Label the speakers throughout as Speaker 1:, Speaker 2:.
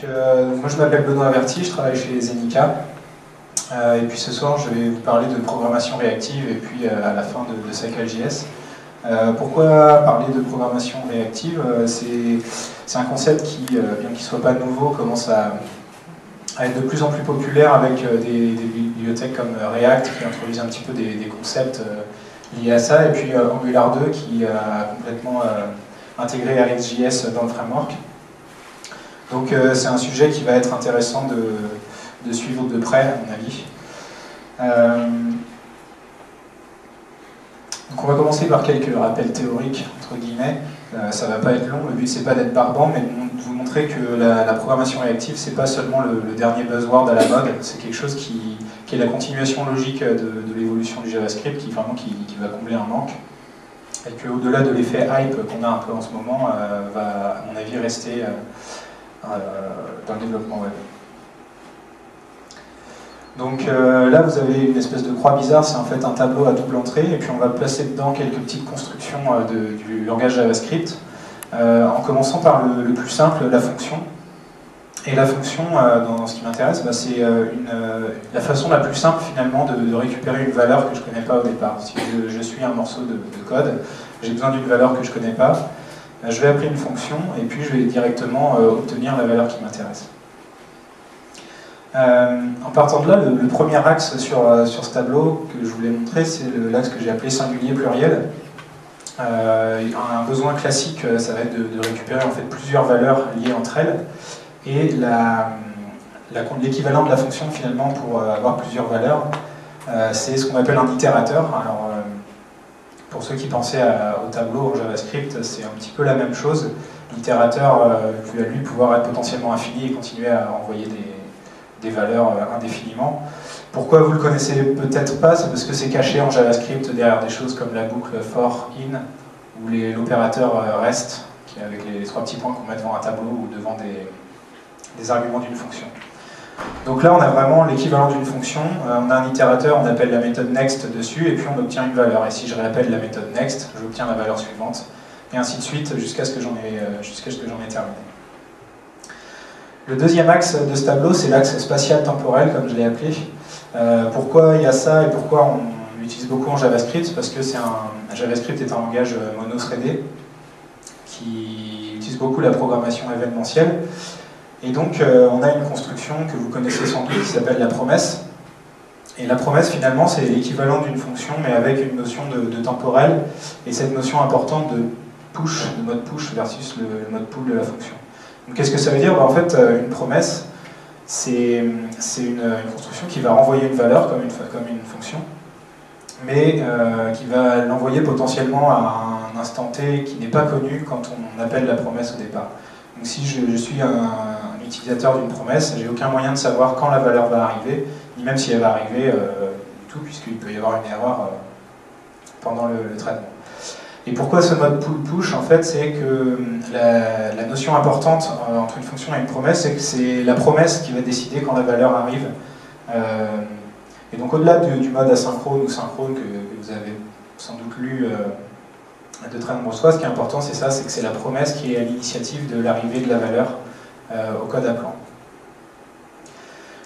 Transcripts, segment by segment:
Speaker 1: Moi je m'appelle Benoît Averti, je travaille chez Zenica. Et puis ce soir je vais vous parler de programmation réactive et puis à la fin de Cycle.js. Pourquoi parler de programmation réactive? C'est un concept qui, bien qu'il ne soit pas nouveau, commence à être de plus en plus populaire avec des bibliothèques comme React qui introduisent un petit peu des concepts liés à ça, et puis Angular 2 qui a complètement intégré RxJS dans le framework. Donc c'est un sujet qui va être intéressant de suivre de près, à mon avis. Donc on va commencer par quelques rappels théoriques, entre guillemets. Ça va pas être long, le but c'est pas d'être barbant, mais de vous montrer que la programmation réactive, c'est pas seulement le dernier buzzword à la mode, c'est quelque chose qui est la continuation logique de l'évolution du JavaScript, qui va combler un manque. Et qu'au-delà de l'effet hype qu'on a un peu en ce moment, va, à mon avis, rester dans le développement web. Donc là, vous avez une espèce de croix bizarre, c'est en fait un tableau à double entrée, et puis on va placer dedans quelques petites constructions du langage JavaScript, en commençant par le plus simple, la fonction. Et la fonction, dans ce qui m'intéresse, c'est la façon la plus simple finalement de récupérer une valeur que je ne connais pas au départ. Si je suis un morceau de code, j'ai besoin d'une valeur que je ne connais pas, je vais appeler une fonction, et puis je vais directement obtenir la valeur qui m'intéresse. En partant de là, le premier axe sur ce tableau que je voulais montrer, c'est l'axe que j'ai appelé singulier pluriel. Un besoin classique, ça va être de récupérer en fait plusieurs valeurs liées entre elles, et l'équivalent de la fonction finalement pour avoir plusieurs valeurs, c'est ce qu'on appelle un itérateur. Alors, pour ceux qui pensaient au tableau en JavaScript, c'est un petit peu la même chose. L'itérateur va lui pouvoir être potentiellement infini et continuer à envoyer des valeurs indéfiniment. Pourquoi vous le connaissez peut-être pas? C'est parce que c'est caché en JavaScript derrière des choses comme la boucle for, in, ou l'opérateur rest, qui est avec les trois petits points qu'on met devant un tableau ou devant des arguments d'une fonction. Donc là, on a vraiment l'équivalent d'une fonction. On a un itérateur, on appelle la méthode next dessus, et puis on obtient une valeur. Et si je réappelle la méthode next, j'obtiens la valeur suivante, et ainsi de suite, jusqu'à ce que j'en ai terminé. Le deuxième axe de ce tableau, c'est l'axe spatial-temporel, comme je l'ai appelé. Pourquoi il y a ça et pourquoi on l'utilise beaucoup en JavaScript? Parce que JavaScript est un langage mono-threadé qui utilise beaucoup la programmation événementielle. Et donc, on a une construction que vous connaissez sans doute qui s'appelle la promesse. Et la promesse, finalement, c'est l'équivalent d'une fonction, mais avec une notion de temporel, et cette notion importante de push, de mode push versus le mode pull de la fonction. Donc, qu'est-ce que ça veut dire? En fait, une promesse, c'est une construction qui va renvoyer une valeur comme une fonction, mais qui va l'envoyer potentiellement à un instant T qui n'est pas connu quand on appelle la promesse au départ. Donc si je suis un utilisateur d'une promesse, j'ai aucun moyen de savoir quand la valeur va arriver, ni même si elle va arriver du tout, puisqu'il peut y avoir une erreur pendant le traitement. Et pourquoi ce mode pull-push? En fait, c'est que la notion importante entre une fonction et une promesse, c'est que c'est la promesse qui va décider quand la valeur arrive. Et donc au-delà du mode asynchrone ou synchrone que vous avez sans doute lu de très nombreuses fois, ce qui est important, c'est ça, c'est que c'est la promesse qui est à l'initiative de l'arrivée de la valeur au code appelant.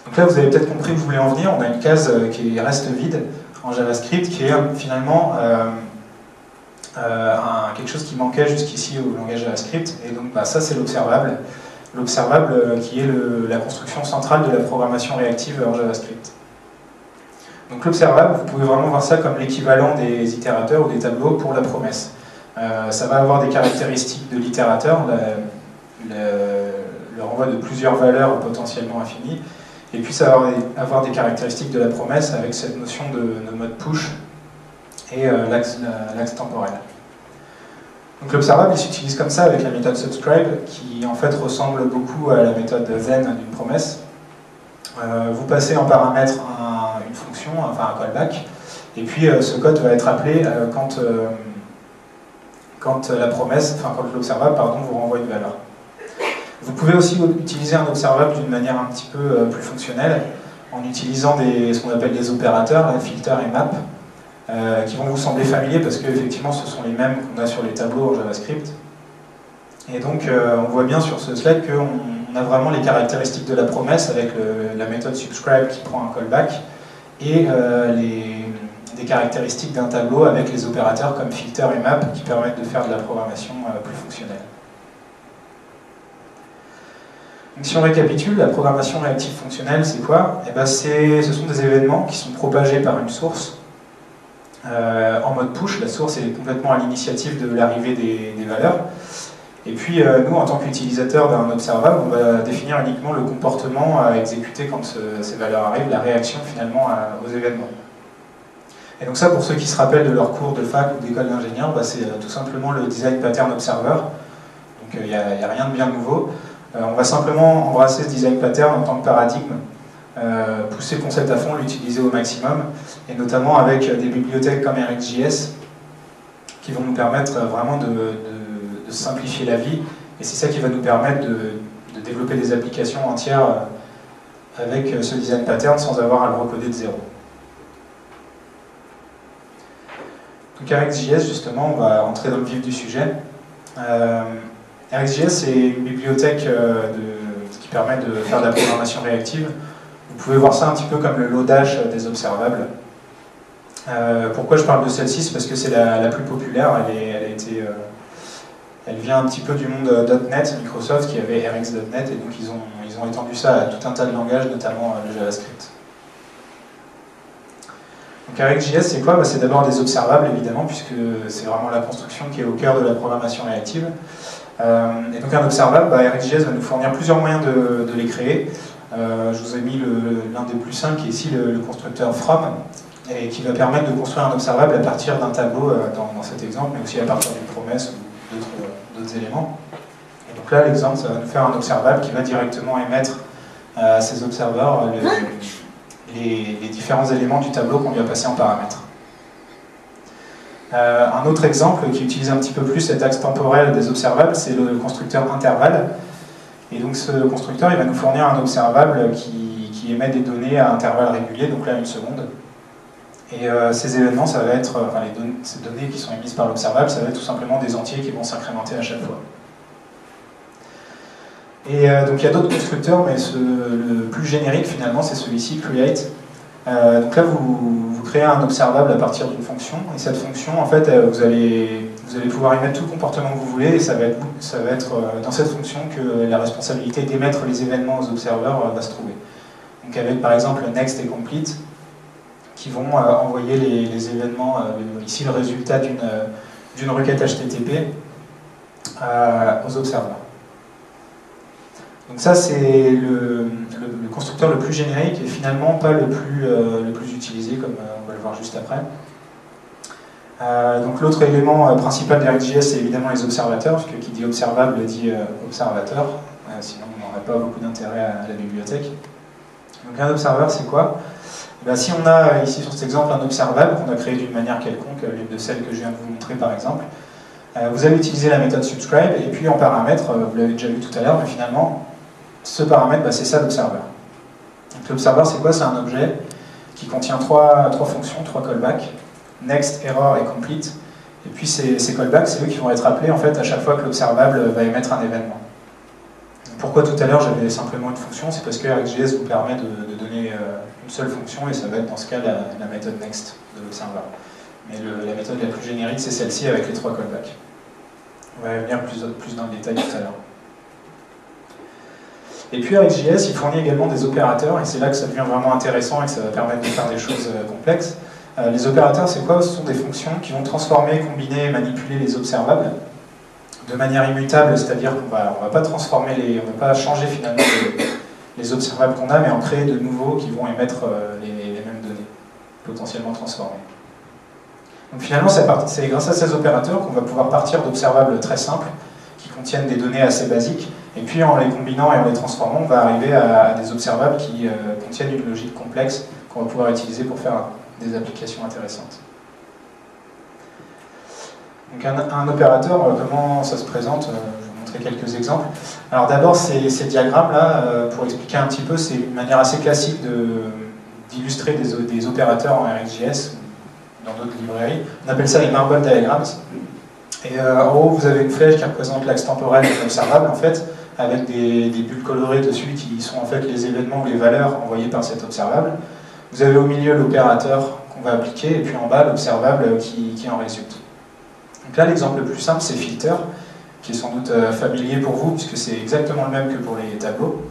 Speaker 1: Donc là, vous avez peut-être compris où je voulais en venir. On a une case qui reste vide en JavaScript, qui est finalement quelque chose qui manquait jusqu'ici au langage JavaScript. Et donc ça, c'est l'observable. L'observable qui est la construction centrale de la programmation réactive en JavaScript. Donc l'observable, vous pouvez vraiment voir ça comme l'équivalent des itérateurs ou des tableaux pour la promesse. Ça va avoir des caractéristiques de l'itérateur, le renvoi de plusieurs valeurs potentiellement infinies, et puis ça va avoir des caractéristiques de la promesse avec cette notion de mode push et l'axe temporel. Donc l'observable, il s'utilise comme ça avec la méthode subscribe, qui en fait ressemble beaucoup à la méthode then d'une promesse. Vous passez en paramètre une fonction, enfin un callback, et puis ce code va être appelé quand l'observable vous renvoie une valeur. Vous pouvez aussi utiliser un observable d'une manière un petit peu plus fonctionnelle, en utilisant ce qu'on appelle des opérateurs, filter et map, qui vont vous sembler familiers parce qu'effectivement ce sont les mêmes qu'on a sur les tableaux en JavaScript. Et donc on voit bien sur ce slide qu'on on a vraiment les caractéristiques de la promesse avec la méthode subscribe qui prend un callback et des caractéristiques d'un tableau avec les opérateurs comme filter et map qui permettent de faire de la programmation plus fonctionnelle. Donc, si on récapitule, la programmation réactive fonctionnelle, c'est quoi? Eh ben, ce sont des événements qui sont propagés par une source en mode push. La source est complètement à l'initiative de l'arrivée des valeurs. Et puis, nous, en tant qu'utilisateurs d'un observable, on va définir uniquement le comportement à exécuter quand ces valeurs arrivent, la réaction finalement aux événements. Et donc ça, pour ceux qui se rappellent de leur cours de fac ou d'école d'ingénieur, bah, c'est tout simplement le design pattern observer. Donc il n'y a rien de bien nouveau. On va simplement embrasser ce design pattern en tant que paradigme, pousser le concept à fond, l'utiliser au maximum, et notamment avec des bibliothèques comme RxJS qui vont nous permettre vraiment de simplifier la vie, et c'est ça qui va nous permettre de développer des applications entières avec ce design pattern sans avoir à le recoder de zéro. Donc RxJS, justement, on va entrer dans le vif du sujet. RxJS, c'est une bibliothèque qui permet de faire de la programmation réactive. Vous pouvez voir ça un petit peu comme le loadage des observables. Pourquoi je parle de celle-ci? C'est parce que c'est la plus populaire. Elle vient un petit peu du monde .NET, Microsoft, qui avait RX.NET, et donc ils ont étendu ça à tout un tas de langages, notamment le JavaScript. Donc RxJS, c'est quoi? C'est d'abord des observables, évidemment, puisque c'est vraiment la construction qui est au cœur de la programmation réactive. Et donc un observable, RxJS va nous fournir plusieurs moyens de les créer. Je vous ai mis l'un des plus simples, qui est ici le constructeur from, et qui va permettre de construire un observable à partir d'un tableau dans cet exemple, mais aussi à partir d'une promesse ou d'autres éléments. Et donc là, l'exemple, ça va nous faire un observable qui va directement émettre à ces observeurs les différents éléments du tableau qu'on lui a passé en paramètres. Un autre exemple qui utilise un petit peu plus cet axe temporel des observables, c'est le constructeur intervalle. Et donc ce constructeur, il va nous fournir un observable qui émet des données à intervalles réguliers, donc là 1 seconde. Et ces événements, ça va être, ces données qui sont émises par l'observable, ça va être tout simplement des entiers qui vont s'incrémenter à chaque fois. Et donc il y a d'autres constructeurs, mais le plus générique finalement, c'est celui-ci, create. Donc là, vous créez un observable à partir d'une fonction, et cette fonction, en fait, vous allez pouvoir y mettre tout le comportement que vous voulez, et ça va être dans cette fonction que la responsabilité d'émettre les événements aux observeurs va se trouver. Donc avec par exemple next et complete, qui vont envoyer les événements, ici le résultat d'une requête HTTP aux observeurs. Donc ça c'est le constructeur le plus générique et finalement pas le plus utilisé, comme on va le voir juste après. Donc l'autre élément principal de RxJS, c'est évidemment les observateurs, parce que qui dit observable dit observateur, sinon on n'aurait pas beaucoup d'intérêt à la bibliothèque. Donc un observeur, c'est quoi? Si on a ici sur cet exemple un observable qu'on a créé d'une manière quelconque, l'une de celles que je viens de vous montrer par exemple, vous allez utiliser la méthode subscribe, et puis en paramètre, vous l'avez déjà vu tout à l'heure, mais finalement, ce paramètre, c'est ça l'observeur. Donc l'observeur, c'est quoi? C'est un objet qui contient trois fonctions, 3 callbacks, next, error et complete. Et puis ces callbacks, c'est eux qui vont être appelés en fait à chaque fois que l'observable va émettre un événement. Pourquoi tout à l'heure j'avais simplement une fonction? C'est parce que RxJS vous permet de donner une seule fonction, et ça va être dans ce cas la méthode next de l'observeur. Mais la méthode la plus générique, c'est celle-ci avec les 3 callbacks. On va y venir plus dans le détail tout à l'heure. Et puis RxJS, il fournit également des opérateurs, et c'est là que ça devient vraiment intéressant et que ça va permettre de faire des choses complexes. Les opérateurs, c'est quoi? Ce sont des fonctions qui vont transformer, combiner et manipuler les observables de manière immutable, c'est-à-dire qu'on va pas transformer on va pas changer finalement les observables qu'on a, mais en créer de nouveaux qui vont émettre les mêmes données, potentiellement transformées. Donc finalement, c'est grâce à ces opérateurs qu'on va pouvoir partir d'observables très simples, qui contiennent des données assez basiques, et puis en les combinant et en les transformant, on va arriver à des observables qui contiennent une logique complexe qu'on va pouvoir utiliser pour faire des applications intéressantes. Donc un opérateur, comment ça se présente? Je vais vous montrer quelques exemples. Alors d'abord, ces diagrammes-là, pour expliquer un petit peu, c'est une manière assez classique d'illustrer des opérateurs en RxJS, dans d'autres librairies. On appelle ça les marble diagrams. Et en haut, vous avez une flèche qui représente l'axe temporel de l'observable, en fait. avec des bulles colorées dessus qui sont en fait les événements ou les valeurs envoyées par cet observable. Vous avez au milieu l'opérateur qu'on va appliquer, et puis en bas l'observable qui en résulte. Donc là, l'exemple le plus simple, c'est filter, qui est sans doute familier pour vous, puisque c'est exactement le même que pour les tableaux.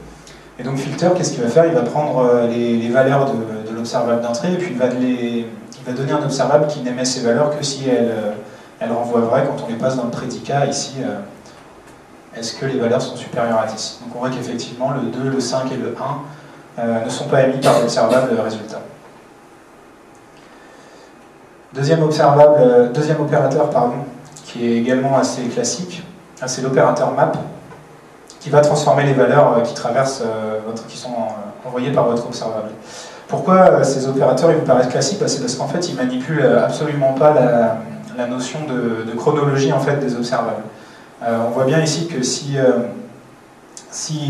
Speaker 1: Et donc filter, qu'est-ce qu'il va faire? Il va prendre les valeurs de l'observable d'entrée, et puis il va donner un observable qui n'émet ces valeurs que si elles renvoient vrai quand on les passe dans le prédicat, ici, est-ce que les valeurs sont supérieures à 10? Donc on voit qu'effectivement, le 2, le 5 et le 1 ne sont pas émis par l'observable résultat. Deuxième opérateur, qui est également assez classique, c'est l'opérateur map, qui va transformer les valeurs qui sont envoyées par votre observable. Pourquoi ces opérateurs ils vous paraissent classiques? C'est parce qu'en fait, ils ne manipulent absolument pas la notion de chronologie en fait, des observables. On voit bien ici que si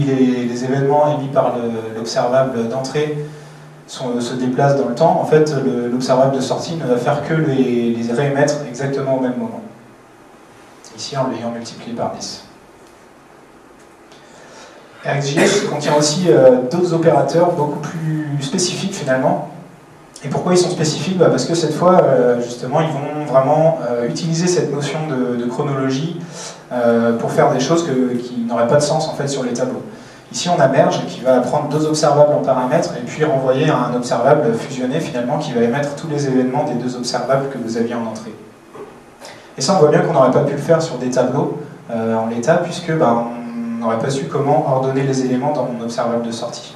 Speaker 1: les événements émis par l'observable d'entrée se déplacent dans le temps, en fait, l'observable de sortie ne va faire que les réémettre exactement au même moment. Ici, en l'ayant multiplié par 10. RxJS contient aussi d'autres opérateurs beaucoup plus spécifiques finalement. Et pourquoi ils sont spécifiques? Parce que cette fois, justement, ils vont vraiment utiliser cette notion de chronologie pour faire des choses qui n'auraient pas de sens en fait sur les tableaux. Ici, on a merge qui va prendre deux observables en paramètres et puis renvoyer à un observable fusionné finalement qui va émettre tous les événements des deux observables que vous aviez en entrée. Et ça, on voit bien qu'on n'aurait pas pu le faire sur des tableaux en l'état puisque on n'aurait pas su comment ordonner les éléments dans mon observable de sortie.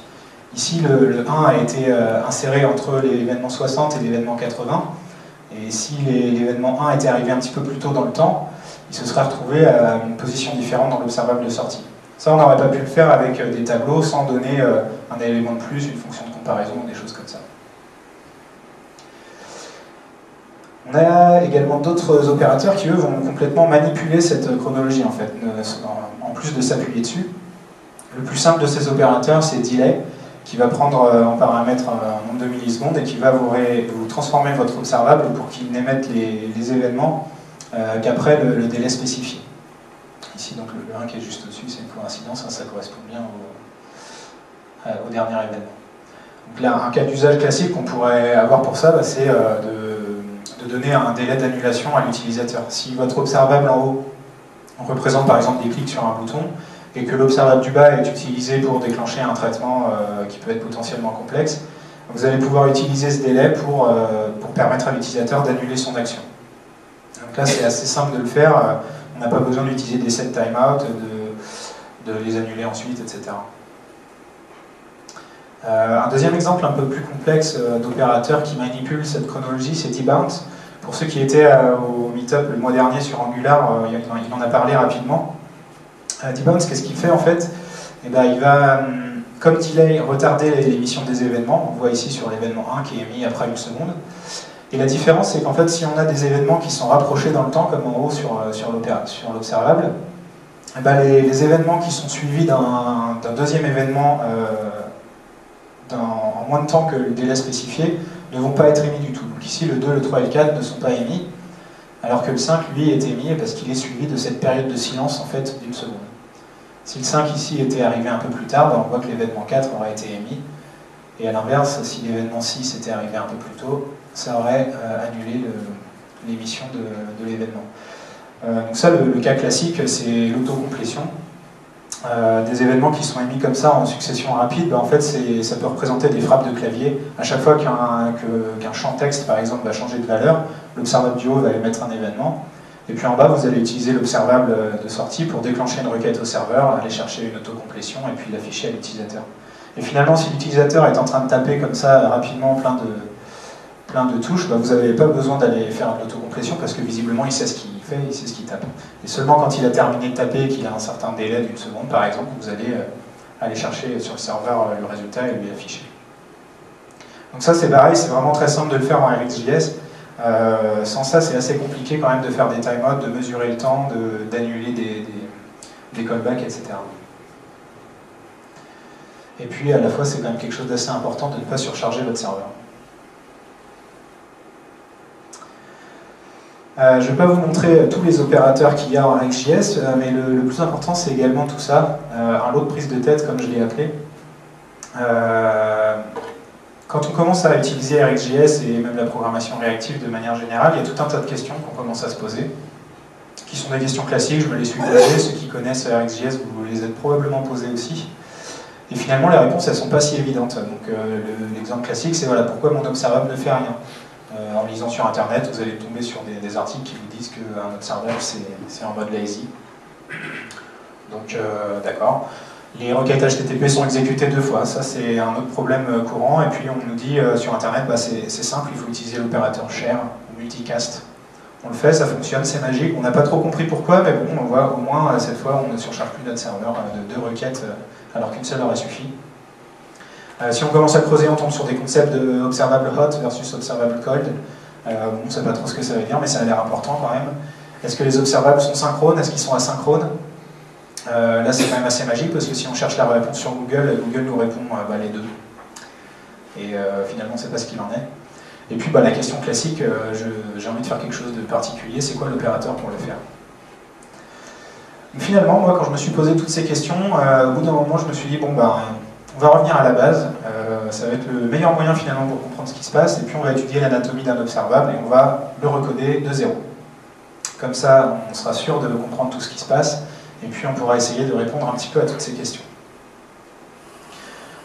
Speaker 1: Ici, le 1 a été inséré entre l'événement 60 et l'événement 80. Et si l'événement 1 était arrivé un petit peu plus tôt dans le temps, il se serait retrouvé à une position différente dans l'observable de sortie. Ça, on n'aurait pas pu le faire avec des tableaux sans donner un élément de plus, une fonction de comparaison, des choses comme ça. On a également d'autres opérateurs qui, eux, vont complètement manipuler cette chronologie, en fait, en plus de s'appuyer dessus. Le plus simple de ces opérateurs, c'est delay, qui va prendre en paramètre un nombre de millisecondes et qui va vous transformer votre observable pour qu'il n'émette les événements qu'après le délai spécifié. Ici, donc le 1 qui est juste au-dessus, c'est une coïncidence, ça correspond bien au dernier événement. Donc là, un cas d'usage classique qu'on pourrait avoir pour ça, c'est de donner un délai d'annulation à l'utilisateur. Si votre observable en haut représente par exemple des clics sur un bouton, et que l'observable du bas est utilisé pour déclencher un traitement qui peut être potentiellement complexe, vous allez pouvoir utiliser ce délai pour permettre à l'utilisateur d'annuler son action. Donc là, c'est assez simple de le faire. On n'a pas besoin d'utiliser des set timeout, de les annuler ensuite, etc. Un deuxième exemple un peu plus complexe d'opérateur qui manipule cette chronologie, c'est dbounce. Pour ceux qui étaient au meet-up le mois dernier sur Angular, il en a parlé rapidement. Dbounce, qu'est-ce qu'il fait en fait? Il va, comme delay, retarder l'émission des événements. On voit ici sur l'événement 1 qui est émis après une seconde. Et la différence, c'est qu'en fait, si on a des événements qui sont rapprochés dans le temps, comme en haut sur l'observable, les événements qui sont suivis d'un deuxième événement en moins de temps que le délai spécifié ne vont pas être émis du tout. Donc ici, le 2, le 3 et le 4 ne sont pas émis, alors que le 5, lui, est émis parce qu'il est suivi de cette période de silence en fait d'une seconde. Si le 5 ici était arrivé un peu plus tard, on voit que l'événement 4 aurait été émis. Et à l'inverse, si l'événement 6 était arrivé un peu plus tôt, ça aurait annulé l'émission de l'événement. Donc ça, le cas classique, c'est l'autocomplétion. Des événements qui sont émis comme ça en succession rapide, en fait, ça peut représenter des frappes de clavier. À chaque fois qu'un champ texte, par exemple, va changer de valeur, l'observable du haut va émettre un événement. Et puis en bas, vous allez utiliser l'observable de sortie pour déclencher une requête au serveur, aller chercher une autocomplétion et puis l'afficher à l'utilisateur. Et finalement, si l'utilisateur est en train de taper comme ça rapidement plein de touches, vous n'avez pas besoin d'aller faire de l'autocomplétion parce que visiblement il sait ce qu'il fait, il sait ce qu'il tape. Et seulement quand il a terminé de taper et qu'il a un certain délai d'une seconde par exemple, vous allez aller chercher sur le serveur le résultat et lui afficher. Donc ça c'est pareil, c'est vraiment très simple de le faire en RxJS. Sans ça c'est assez compliqué quand même de faire des timeouts, de mesurer le temps, d'annuler des callbacks, etc. Et puis à la fois c'est quand même quelque chose d'assez important de ne pas surcharger votre serveur. Je ne vais pas vous montrer tous les opérateurs qu'il y a en RxJS, mais le plus important, c'est également tout ça, un lot de prise de tête, comme je l'ai appelé. Quand on commence à utiliser RxJS et même la programmation réactive de manière générale, il y a tout un tas de questions qu'on commence à se poser, qui sont des questions classiques, je me les suis posées, ceux qui connaissent RxJS, vous les êtes probablement posées aussi. Et finalement, les réponses, elles ne sont pas si évidentes. Donc l'exemple classique, c'est voilà, pourquoi mon observable ne fait rien. En lisant sur Internet, vous allez tomber sur des articles qui vous disent qu'un observable, c'est en mode lazy. Donc, d'accord. Les requêtes HTTP sont exécutées 2 fois, ça c'est un autre problème courant. Et puis on nous dit sur Internet, bah, c'est simple, il faut utiliser l'opérateur share ou multicast. On le fait, ça fonctionne, c'est magique. On n'a pas trop compris pourquoi, mais bon, on voit au moins cette fois, on ne surcharge plus notre serveur de 2 requêtes alors qu'une seule aurait suffi. Si on commence à creuser, on tombe sur des concepts de observable hot versus observable cold. On ne sait pas trop ce que ça veut dire, mais ça a l'air important quand même. Est-ce que les observables sont synchrones? Est-ce qu'ils sont asynchrones? Là, c'est quand même assez magique parce que si on cherche la réponse sur Google, Google nous répond les deux. Et finalement, on ne sait pas ce qu'il en est. Et puis, la question classique, j'ai envie de faire quelque chose de particulier, c'est quoi l'opérateur pour le faire? Donc, finalement, moi, quand je me suis posé toutes ces questions, au bout d'un moment, je me suis dit, bon, on va revenir à la base, ça va être le meilleur moyen finalement pour comprendre ce qui se passe, et puis on va étudier l'anatomie d'un observable et on va le recoder de zéro. Comme ça, on sera sûr de comprendre tout ce qui se passe, et puis on pourra essayer de répondre un petit peu à toutes ces questions.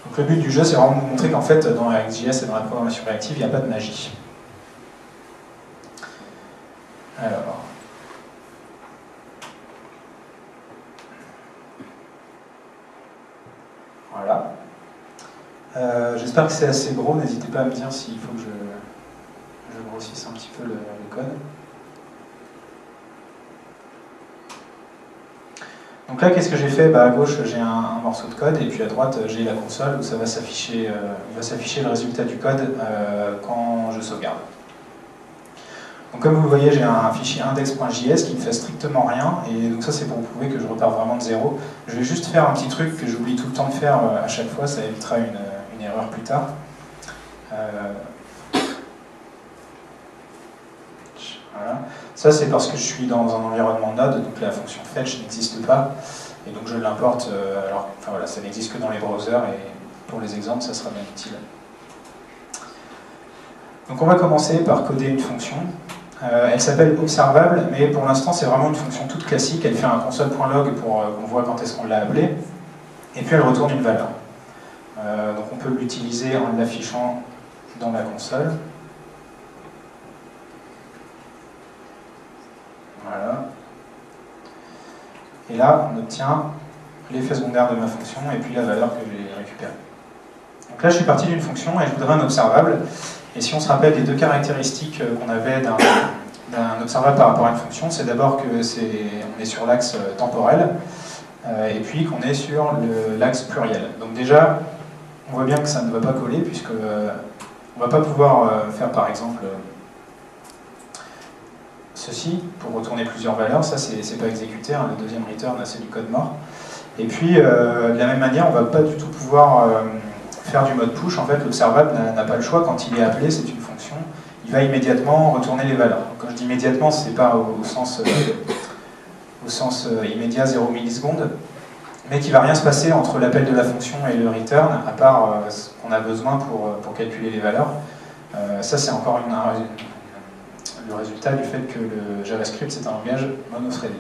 Speaker 1: Donc le but du jeu, c'est vraiment de vous montrer qu'en fait, dans RxJS et dans la programmation réactive, il n'y a pas de magie. Alors... Voilà. J'espère que c'est assez gros, n'hésitez pas à me dire s'il faut que je grossisse un petit peu le code. Donc là, qu'est-ce que j'ai fait? À gauche, j'ai un morceau de code, et puis à droite, j'ai la console où ça va s'afficher le résultat du code quand je sauvegarde. Donc comme vous le voyez, j'ai un fichier index.js qui ne fait strictement rien, et donc ça c'est pour prouver que je repars vraiment de zéro. Je vais juste faire un petit truc que j'oublie tout le temps de faire à chaque fois, ça évitera une erreur plus tard. Voilà. Ça c'est parce que je suis dans un environnement Node, donc la fonction fetch n'existe pas, et donc je l'importe, ça n'existe que dans les browsers, et pour les exemples ça sera bien utile. Donc on va commencer par coder une fonction. Elle s'appelle observable, mais pour l'instant c'est vraiment une fonction toute classique. Elle fait un console.log pour qu'on voit quand est-ce qu'on l'a appelée, et puis elle retourne une valeur. Donc on peut l'utiliser en l'affichant dans la console. Voilà. Et là on obtient l'effet secondaire de ma fonction et puis la valeur que j'ai récupérée. Donc là je suis parti d'une fonction et je voudrais un observable. Et si on se rappelle les 2 caractéristiques qu'on avait d'un observable par rapport à une fonction, c'est d'abord qu'on est sur l'axe temporel, et puis qu'on est sur l'axe pluriel. Donc déjà, on voit bien que ça ne va pas coller, puisque on ne va pas pouvoir faire par exemple ceci, pour retourner plusieurs valeurs, ça c'est pas exécuté, hein, le deuxième return c'est du code mort. Et puis de la même manière, on ne va pas du tout pouvoir faire du mode push. En fait, l'observable n'a pas le choix. Quand il est appelé, c'est une fonction, il va immédiatement retourner les valeurs. Quand je dis immédiatement, ce n'est pas au sens immédiat 0 millisecondes, mais qu'il ne va rien se passer entre l'appel de la fonction et le return, à part ce qu'on a besoin pour calculer les valeurs. Ça, c'est encore le résultat du fait que le JavaScript, c'est un langage monothreadé.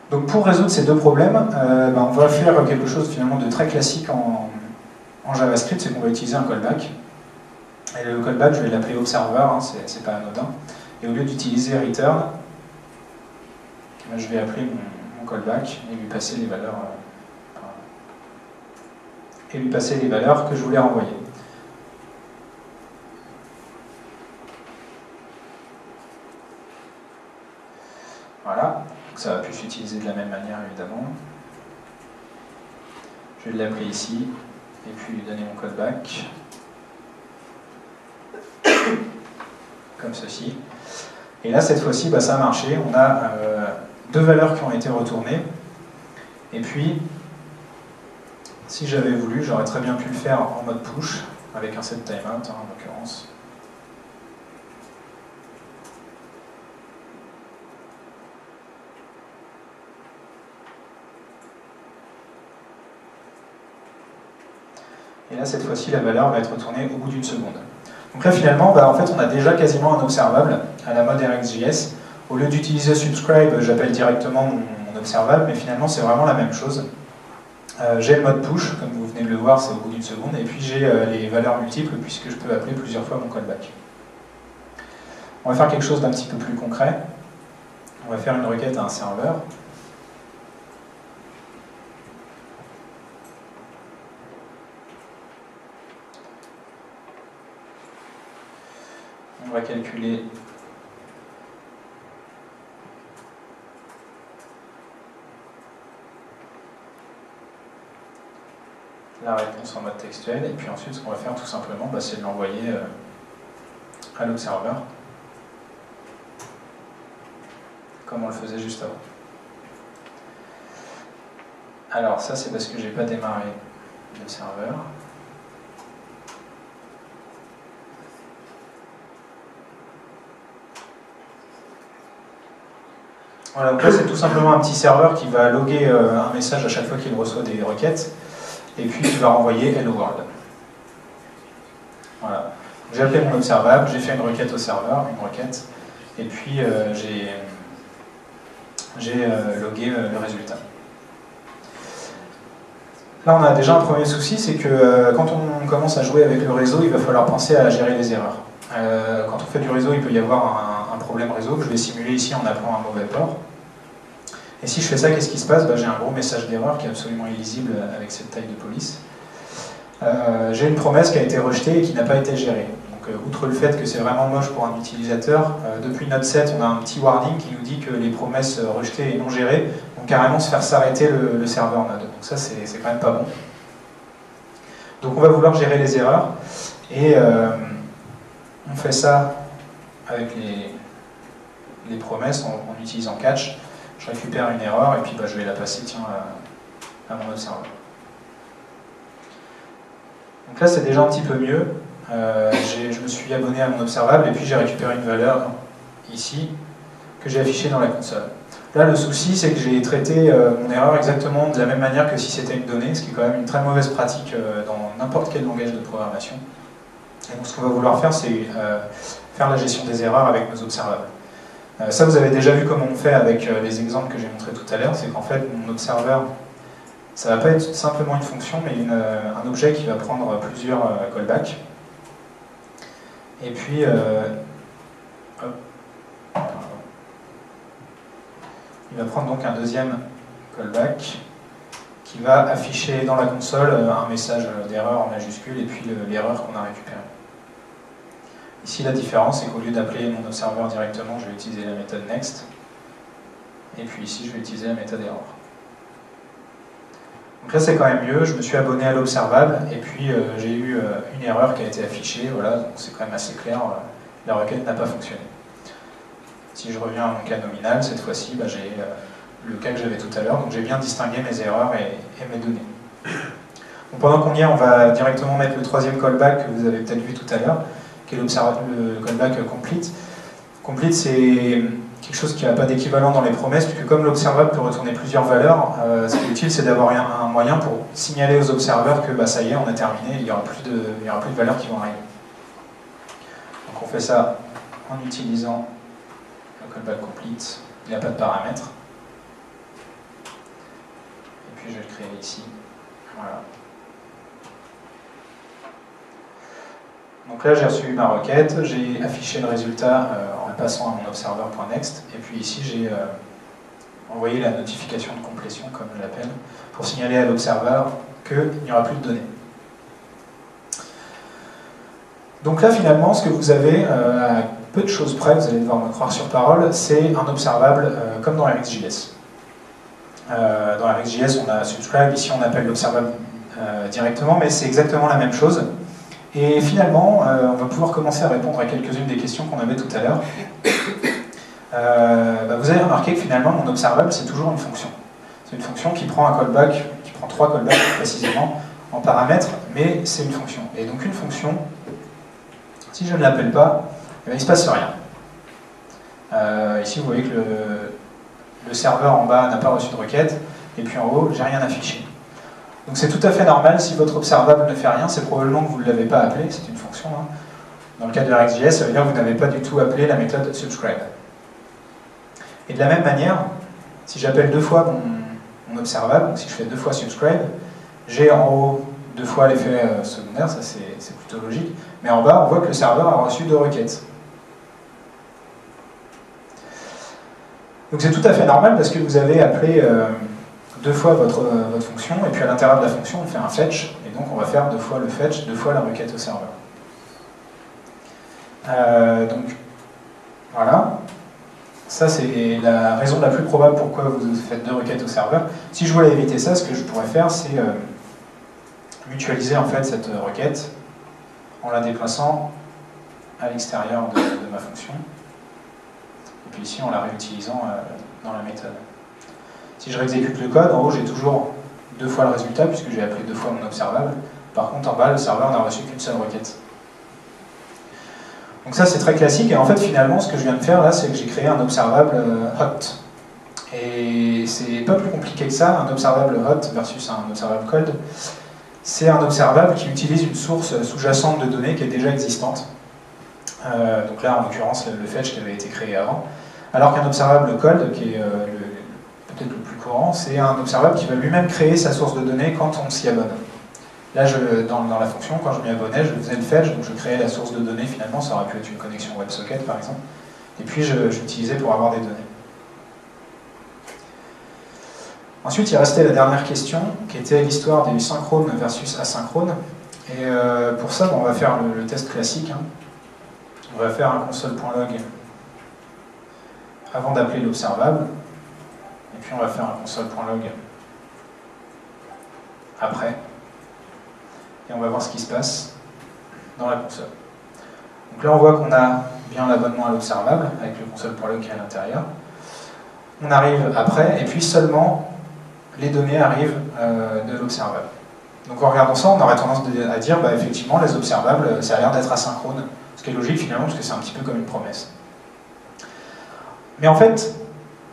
Speaker 1: Donc pour résoudre ces 2 problèmes, on va faire quelque chose finalement de très classique en JavaScript, c'est qu'on va utiliser un callback. Et le callback, je vais l'appeler observer, hein, c'est pas anodin. Et au lieu d'utiliser return, je vais appeler mon callback et lui passer les valeurs que je voulais renvoyer. Voilà. Ça va plus s'utiliser de la même manière, évidemment. Je vais l'appeler ici, et puis lui donner mon callback. Comme ceci. Et là, cette fois-ci, ça a marché. On a 2 valeurs qui ont été retournées. Et puis, si j'avais voulu, j'aurais très bien pu le faire en mode push, avec un set timeout, en l'occurrence. Et là, cette fois-ci, la valeur va être retournée au bout d'une seconde. Donc là, finalement, en fait, on a déjà quasiment un observable à la mode RxJS. Au lieu d'utiliser subscribe, j'appelle directement mon observable, mais finalement, c'est vraiment la même chose. J'ai le mode push, comme vous venez de le voir, c'est au bout d'une seconde, et puis j'ai les valeurs multiples, puisque je peux appeler plusieurs fois mon callback. On va faire quelque chose d'un petit peu plus concret. On va faire une requête à un serveur. On va calculer la réponse en mode textuel, et puis ensuite ce qu'on va faire tout simplement, c'est de l'envoyer à l'observeur, comme on le faisait juste avant. Alors ça c'est parce que j'ai pas démarré le serveur. Voilà, donc là c'est tout simplement un petit serveur qui va loguer un message à chaque fois qu'il reçoit des requêtes, et puis qui va renvoyer Hello World. Voilà. J'ai appelé mon observable, j'ai fait une requête au serveur, et puis j'ai logué le résultat. Là on a déjà un premier souci, c'est que quand on commence à jouer avec le réseau, il va falloir penser à gérer les erreurs. Quand on fait du réseau, il peut y avoir un problème réseau que je vais simuler ici en appelant un mauvais port. Et si je fais ça, qu'est-ce qui se passe? J'ai un gros message d'erreur qui est absolument illisible avec cette taille de police. J'ai une promesse qui a été rejetée et qui n'a pas été gérée. Donc, outre le fait que c'est vraiment moche pour un utilisateur, depuis Node 7, on a un petit warning qui nous dit que les promesses rejetées et non gérées vont carrément se faire s'arrêter le serveur Node. Donc ça, c'est quand même pas bon. Donc on va vouloir gérer les erreurs. Et on fait ça avec les promesses en utilisant catch. Je récupère une erreur et puis je vais la passer à mon observeur. Donc là c'est déjà un petit peu mieux. Je me suis abonné à mon observable et puis j'ai récupéré une valeur ici que j'ai affichée dans la console. Là le souci c'est que j'ai traité mon erreur exactement de la même manière que si c'était une donnée, ce qui est quand même une très mauvaise pratique dans n'importe quel langage de programmation. Et donc ce qu'on va vouloir faire c'est faire la gestion des erreurs avec nos observables. Ça, vous avez déjà vu comment on fait avec les exemples que j'ai montrés tout à l'heure, c'est qu'en fait, mon observeur, ça ne va pas être simplement une fonction, mais un objet qui va prendre plusieurs callbacks. Et puis, il va prendre donc un deuxième callback qui va afficher dans la console un message d'erreur en majuscule et puis l'erreur qu'on a récupérée. Ici, la différence, c'est qu'au lieu d'appeler mon observeur directement, je vais utiliser la méthode next. Et puis ici, je vais utiliser la méthode error. Donc là, c'est quand même mieux. Je me suis abonné à l'observable et puis j'ai eu une erreur qui a été affichée. Voilà, donc c'est quand même assez clair. La requête n'a pas fonctionné. Si je reviens à mon cas nominal, cette fois-ci, j'ai le cas que j'avais tout à l'heure. Donc j'ai bien distingué mes erreurs et mes données. Donc, pendant qu'on y est, on va directement mettre le troisième callback que vous avez peut-être vu tout à l'heure, qui est le callback complete. Complete, c'est quelque chose qui n'a pas d'équivalent dans les promesses, puisque comme l'observable peut retourner plusieurs valeurs, ce qui est utile, c'est d'avoir un moyen pour signaler aux observeurs que ça y est, on a terminé, il n'y aura plus de valeurs qui vont arriver. Donc on fait ça en utilisant le callback complete, il n'y a pas de paramètres. Et puis je vais le créer ici. Voilà. Donc là, j'ai reçu ma requête, j'ai affiché le résultat en le passant à mon observeur.next, et puis ici, j'ai envoyé la notification de complétion, comme je l'appelle, pour signaler à l'observeur qu'il n'y aura plus de données. Donc là, finalement, ce que vous avez, à peu de choses près, vous allez devoir me croire sur parole, c'est un observable comme dans RxJS. Dans RxJS, on a subscribe, ici on appelle l'observable directement, mais c'est exactement la même chose. Et finalement, on va pouvoir commencer à répondre à quelques-unes des questions qu'on avait tout à l'heure. Vous avez remarqué que finalement, mon observable, c'est toujours une fonction. C'est une fonction qui prend un callback, qui prend 3 callbacks précisément en paramètres, mais c'est une fonction. Et donc une fonction, si je ne l'appelle pas, il ne se passe rien. Ici, vous voyez que le serveur en bas n'a pas reçu de requête, et puis en haut, j'ai rien affiché. Donc c'est tout à fait normal, si votre observable ne fait rien, c'est probablement que vous ne l'avez pas appelé, c'est une fonction. Hein. Dans le cas de RxJS, ça veut dire que vous n'avez pas du tout appelé la méthode subscribe. Et de la même manière, si j'appelle 2 fois mon observable, donc si je fais 2 fois subscribe, j'ai en haut 2 fois l'effet secondaire, ça c'est plutôt logique, mais en bas on voit que le serveur a reçu 2 requêtes. Donc c'est tout à fait normal parce que vous avez appelé 2 fois votre fonction, et puis à l'intérieur de la fonction on fait un fetch, et donc on va faire 2 fois le fetch, 2 fois la requête au serveur. Donc voilà. Ça, c'est la raison la plus probable pourquoi vous faites 2 requêtes au serveur. Si je voulais éviter ça, ce que je pourrais faire, c'est mutualiser en fait cette requête en la déplaçant à l'extérieur de ma fonction. Et puis ici, en la réutilisant dans la méthode. Si je réexécute le code, en haut, j'ai toujours 2 fois le résultat, puisque j'ai appelé 2 fois mon observable. Par contre, en bas, le serveur n'a reçu qu'une seule requête. Donc ça c'est très classique, et en fait finalement ce que je viens de faire là, c'est que j'ai créé un observable hot. Et c'est pas plus compliqué que ça, un observable hot versus un observable cold. C'est un observable qui utilise une source sous-jacente de données qui est déjà existante. Donc là en l'occurrence le fetch qui avait été créé avant. Alors qu'un observable cold, qui est peut-être le plus courant, c'est un observable qui va lui-même créer sa source de données quand on s'y abonne. Là, dans la fonction, quand je m'y abonnais, je faisais le fetch, donc je créais la source de données finalement, ça aurait pu être une connexion WebSocket par exemple, et puis j'utilisais pour avoir des données. Ensuite, il restait la dernière question, qui était l'histoire des synchrones versus asynchrones. Et pour ça, on va faire le test classique. Hein. On va faire un console.log avant d'appeler l'observable, et puis on va faire un console.log après. Et on va voir ce qui se passe dans la console. Donc là, on voit qu'on a bien l'abonnement à l'observable, avec le console.log qui est à l'intérieur. On arrive après, et puis seulement les données arrivent de l'observable. Donc en regardant ça, on aurait tendance à dire, bah, effectivement, les observables, ça a l'air d'être asynchrone. Ce qui est logique finalement, parce que c'est un petit peu comme une promesse. Mais en fait,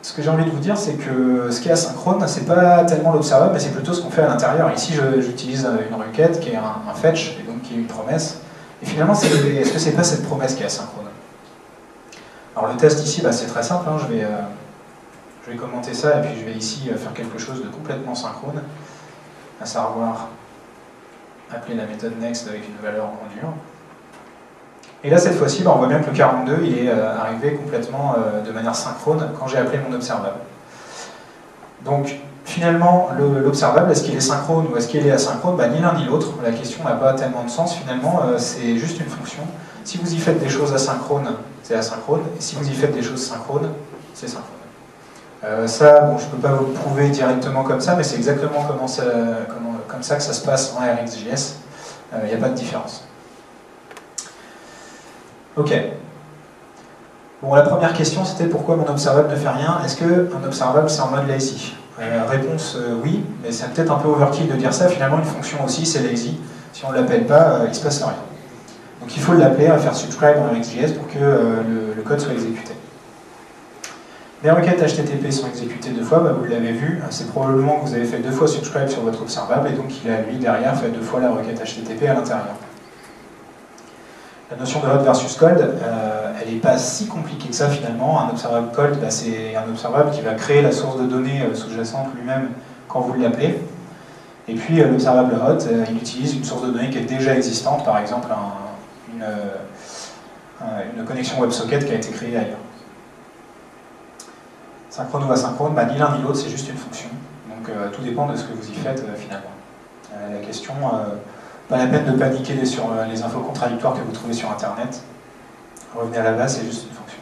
Speaker 1: ce que j'ai envie de vous dire, c'est que ce qui est asynchrone, c'est pas tellement l'observable, mais c'est plutôt ce qu'on fait à l'intérieur. Ici, j'utilise une requête qui est un fetch, et donc qui est une promesse. Et finalement, est-ce que c'est pas cette promesse qui est asynchrone? Alors le test ici, bah, c'est très simple. Hein, je vais commenter ça, et puis je vais ici faire quelque chose de complètement synchrone, à savoir appeler la méthode next avec une valeur en dur. Et là, cette fois-ci, bah, on voit bien que le 42, il est arrivé complètement de manière synchrone quand j'ai appelé mon observable. Donc, finalement, l'observable, est-ce qu'il est synchrone ou est-ce qu'il est asynchrone? Bah, ni l'un ni l'autre. La question n'a pas tellement de sens, finalement. C'est juste une fonction. Si vous y faites des choses asynchrones, c'est asynchrone. Et si vous y faites des choses synchrones, c'est synchrone. Ça, bon, je ne peux pas vous le prouver directement comme ça, mais c'est exactement comme ça que ça se passe en RxJS. Il n'y a pas de différence. Ok. Bon, la première question, c'était pourquoi mon observable ne fait rien? Est-ce qu'un observable, c'est en mode lazy? Réponse oui, mais c'est peut-être un peu overkill de dire ça. Finalement, une fonction aussi, c'est lazy. Si on ne l'appelle pas, il ne se passe rien. Donc il faut l'appeler à faire subscribe en RxJS pour que le code soit exécuté. Les requêtes HTTP sont exécutées 2 fois, bah, vous l'avez vu. C'est probablement que vous avez fait 2 fois subscribe sur votre observable, et donc il a, lui, derrière, fait 2 fois la requête HTTP à l'intérieur. La notion de hot versus cold, elle n'est pas si compliquée que ça finalement. Un observable cold, bah, c'est un observable qui va créer la source de données sous-jacente lui-même quand vous l'appelez. Et puis l'observable hot, il utilise une source de données qui est déjà existante, par exemple une connexion WebSocket qui a été créée ailleurs. Synchrone ou asynchrone, bah, ni l'un ni l'autre, c'est juste une fonction. Donc tout dépend de ce que vous y faites finalement. La question... pas la peine de paniquer sur les infos contradictoires que vous trouvez sur Internet. Revenez à la base, c'est juste une fonction.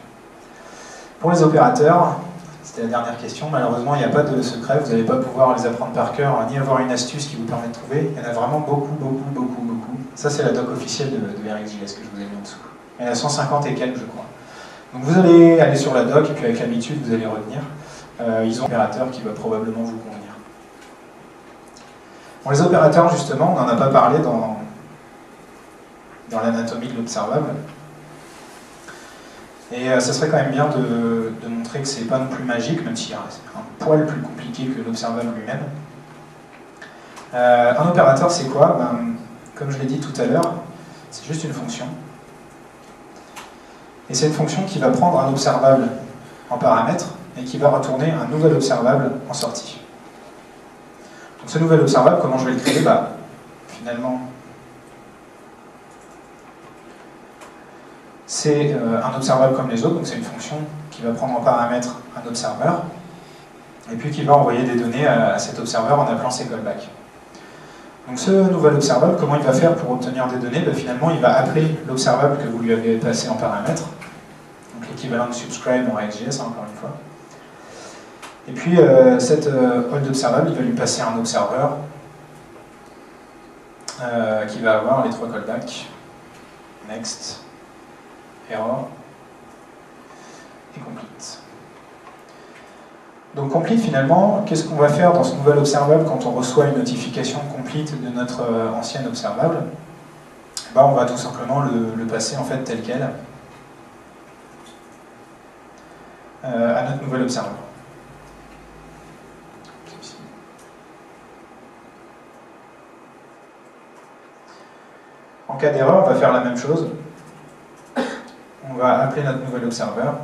Speaker 1: Pour les opérateurs, c'était la dernière question, malheureusement il n'y a pas de secret, vous n'allez pas pouvoir les apprendre par cœur, ni avoir une astuce qui vous permet de trouver. Il y en a vraiment beaucoup. Ça c'est la doc officielle de RxJS que je vous ai mis en dessous. Il y en a 150 et quelques, je crois. Donc vous allez aller sur la doc, et puis avec l'habitude vous allez retenir. Ils ont un opérateur qui va probablement vous convenir. Bon, les opérateurs, justement, on n'en a pas parlé dans l'anatomie de l'observable. Et ça serait quand même bien de montrer que c'est pas non plus magique, même si c'est un poil plus compliqué que l'observable lui-même. Un opérateur, c'est quoi? Comme je l'ai dit tout à l'heure, c'est juste une fonction. Et c'est une fonction qui va prendre un observable en paramètre et qui va retourner un nouvel observable en sortie. Donc ce nouvel observable, comment je vais le créer? Finalement, c'est un observable comme les autres, donc c'est une fonction qui va prendre en paramètre un observeur, et puis qui va envoyer des données à cet observeur en appelant ses callbacks. Donc ce nouvel observable, comment il va faire pour obtenir des données? Finalement, il va appeler l'observable que vous lui avez passé en paramètre, donc l'équivalent de subscribe en RxJS, encore une fois. Et puis cet hold observable, il va lui passer un observeur qui va avoir les trois callbacks, next, error et complete. Donc complete, finalement, qu'est-ce qu'on va faire dans ce nouvel observable quand on reçoit une notification complete de notre ancien observable? On va tout simplement le passer en fait tel quel à notre nouvel observable. En cas d'erreur, on va faire la même chose. On va appeler notre nouvel observeur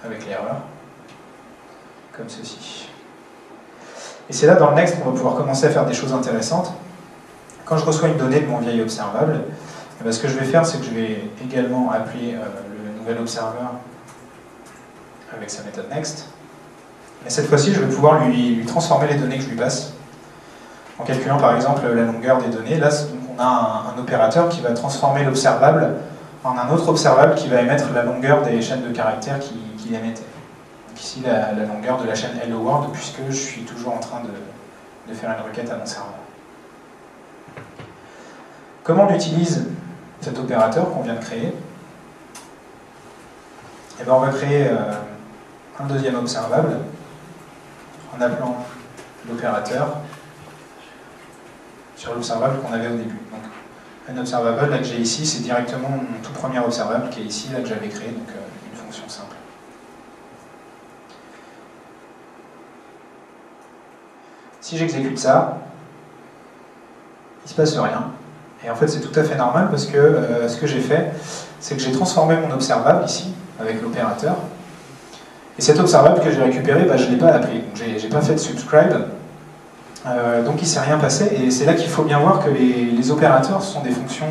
Speaker 1: avec l'erreur, comme ceci. Et c'est là, dans le next, qu'on va pouvoir commencer à faire des choses intéressantes. Quand je reçois une donnée de mon vieil observable, ce que je vais faire, c'est que je vais également appeler le nouvel observeur avec sa méthode next. Mais cette fois-ci, je vais pouvoir lui transformer les données que je lui passe, en calculant par exemple la longueur des données. Là, on a un opérateur qui va transformer l'observable en un autre observable qui va émettre la longueur des chaînes de caractères qu'il émettait. Donc ici, la longueur de la chaîne Hello World, puisque je suis toujours en train de faire une requête à mon serveur. Comment on utilise cet opérateur qu'on vient de créer? On va créer un deuxième observable en appelant l'opérateur sur l'observable qu'on avait au début. Donc, un observable là que j'ai ici, c'est directement mon tout premier observable qui est ici, là que j'avais créé, donc une fonction simple. Si j'exécute ça, il ne se passe rien. Et en fait, c'est tout à fait normal parce que ce que j'ai fait, c'est que j'ai transformé mon observable ici, avec l'opérateur. Et cet observable que j'ai récupéré, je ne l'ai pas appelé. Donc, je n'ai pas fait de subscribe. Donc il ne s'est rien passé, et c'est là qu'il faut bien voir que les opérateurs sont des fonctions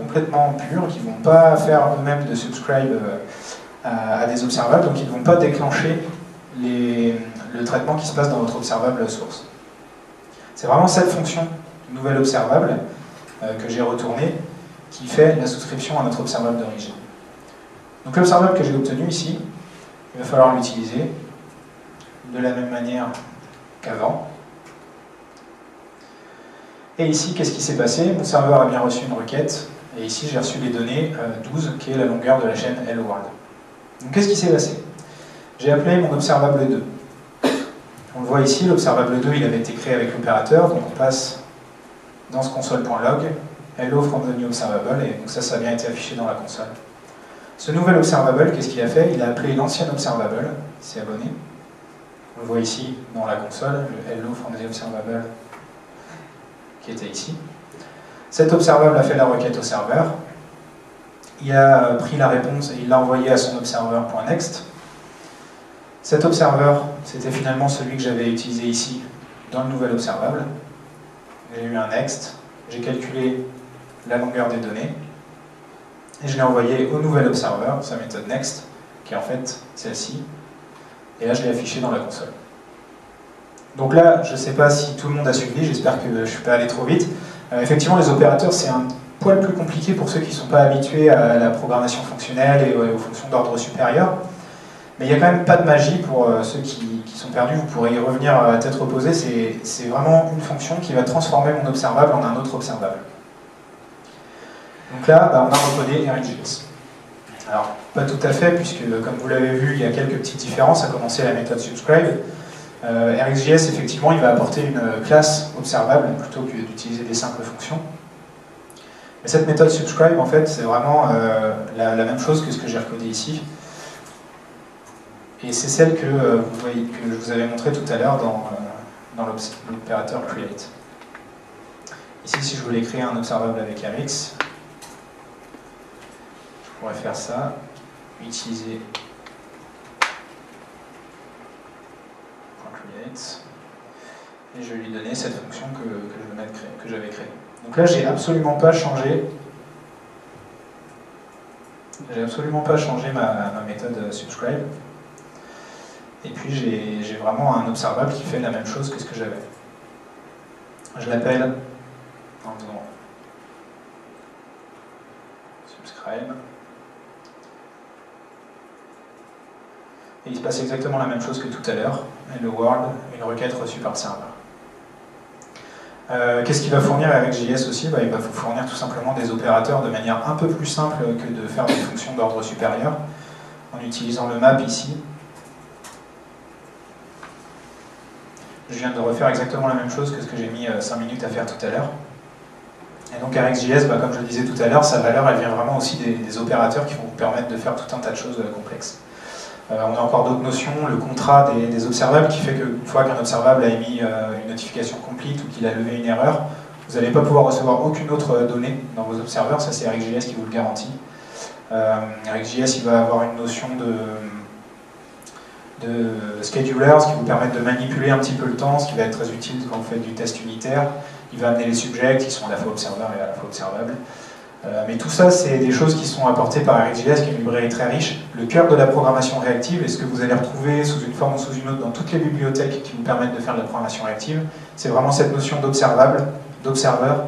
Speaker 1: complètement pures, qui ne vont pas faire eux-mêmes de subscribe à des observables, donc ils ne vont pas déclencher le traitement qui se passe dans votre observable source. C'est vraiment cette fonction du nouvel observable que j'ai retourné qui fait la souscription à notre observable d'origine. Donc l'observable que j'ai obtenu ici, il va falloir l'utiliser de la même manière qu'avant. Et ici, qu'est-ce qui s'est passé? Mon serveur a bien reçu une requête, et ici j'ai reçu les données 12, qui est la longueur de la chaîne Hello World. Donc qu'est-ce qui s'est passé? J'ai appelé mon observable 2. On le voit ici, l'observable 2 il avait été créé avec l'opérateur, donc on passe dans ce console.log, hello from the new observable, et donc ça a bien été affiché dans la console. Ce nouvel observable, qu'est-ce qu'il a fait? Il a appelé l'ancien observable, il s'est abonné. On le voit ici dans la console, le hello from the observable qui était ici. Cet observable a fait la requête au serveur, il a pris la réponse et il l'a envoyée à son observeur.next. Cet observeur, c'était finalement celui que j'avais utilisé ici dans le nouvel observable. J'ai eu un next, j'ai calculé la longueur des données, et je l'ai envoyé au nouvel observeur, sa méthode next, qui est en fait celle-ci, et là je l'ai affiché dans la console. Donc là, je ne sais pas si tout le monde a suivi, j'espère que je ne suis pas allé trop vite. Effectivement, les opérateurs, c'est un poil plus compliqué pour ceux qui ne sont pas habitués à la programmation fonctionnelle et aux fonctions d'ordre supérieur. Mais il n'y a quand même pas de magie pour ceux qui sont perdus, vous pourrez y revenir à tête reposée, c'est vraiment une fonction qui va transformer mon observable en un autre observable. Donc là, on a recodé RxJS. Alors, pas tout à fait, puisque comme vous l'avez vu, il y a quelques petites différences, à commencer la méthode subscribe. RxJS, effectivement, il va apporter une classe observable plutôt que d'utiliser des simples fonctions. Mais cette méthode subscribe, en fait, c'est vraiment la même chose que ce que j'ai recodé ici. Et c'est celle que je vous avais montré tout à l'heure dans l'opérateur create. Ici, si je voulais créer un observable avec Rx, je pourrais faire ça, utiliser .create, et je vais lui donner cette fonction que j'avais créée. Donc là, j'ai absolument pas changé ma méthode subscribe. Et puis j'ai vraiment un observable qui fait la même chose que ce que j'avais. Je l'appelle en disant subscribe. Et il se passe exactement la même chose que tout à l'heure. Hello world, une requête reçue par le serveur. Qu'est-ce qu'il va fournir avec JS aussi? Il va vous fournir tout simplement des opérateurs de manière un peu plus simple que de faire des fonctions d'ordre supérieur, en utilisant le map ici. Je viens de refaire exactement la même chose que ce que j'ai mis 5 minutes à faire tout à l'heure. Et donc RxJS, comme je le disais tout à l'heure, sa valeur elle vient vraiment aussi des opérateurs qui vont vous permettre de faire tout un tas de choses complexes. On a encore d'autres notions, le contrat des observables qui fait qu'une fois qu'un observable a émis une notification complete ou qu'il a levé une erreur, vous n'allez pas pouvoir recevoir aucune autre donnée dans vos observeurs, ça c'est RxJS qui vous le garantit. RxJS il va avoir une notion de schedulers qui vous permettent de manipuler un petit peu le temps, ce qui va être très utile quand vous faites du test unitaire. Il va amener les subjects qui sont à la fois observeurs et à la fois observables. Mais tout ça, c'est des choses qui sont apportées par RxJS, qui est une librairie très riche. Le cœur de la programmation réactive, et ce que vous allez retrouver sous une forme ou sous une autre dans toutes les bibliothèques qui vous permettent de faire de la programmation réactive, c'est vraiment cette notion d'observable, d'observeur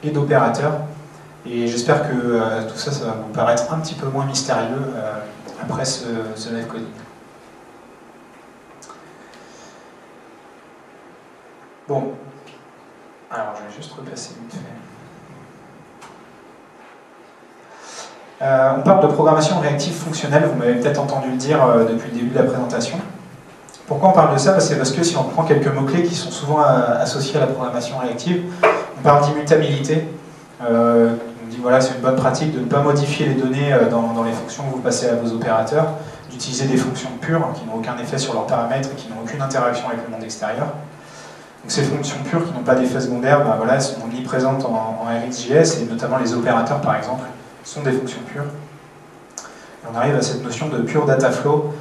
Speaker 1: et d'opérateur. Et j'espère que tout ça, ça va vous paraître un petit peu moins mystérieux après ce live coding. Bon, alors je vais juste repasser vite fait. On parle de programmation réactive fonctionnelle, vous m'avez peut-être entendu le dire depuis le début de la présentation. Pourquoi on parle de ça? C'est parce que si on prend quelques mots-clés qui sont souvent associés à la programmation réactive, on parle d'immutabilité. On dit voilà, c'est une bonne pratique de ne pas modifier les données dans les fonctions que vous passez à vos opérateurs, d'utiliser des fonctions pures qui n'ont aucun effet sur leurs paramètres et qui n'ont aucune interaction avec le monde extérieur. Donc ces fonctions pures qui n'ont pas d'effet secondaire, voilà, elles sont omniprésentes en RxJS, et notamment les opérateurs par exemple sont des fonctions pures. Et on arrive à cette notion de pure data flow.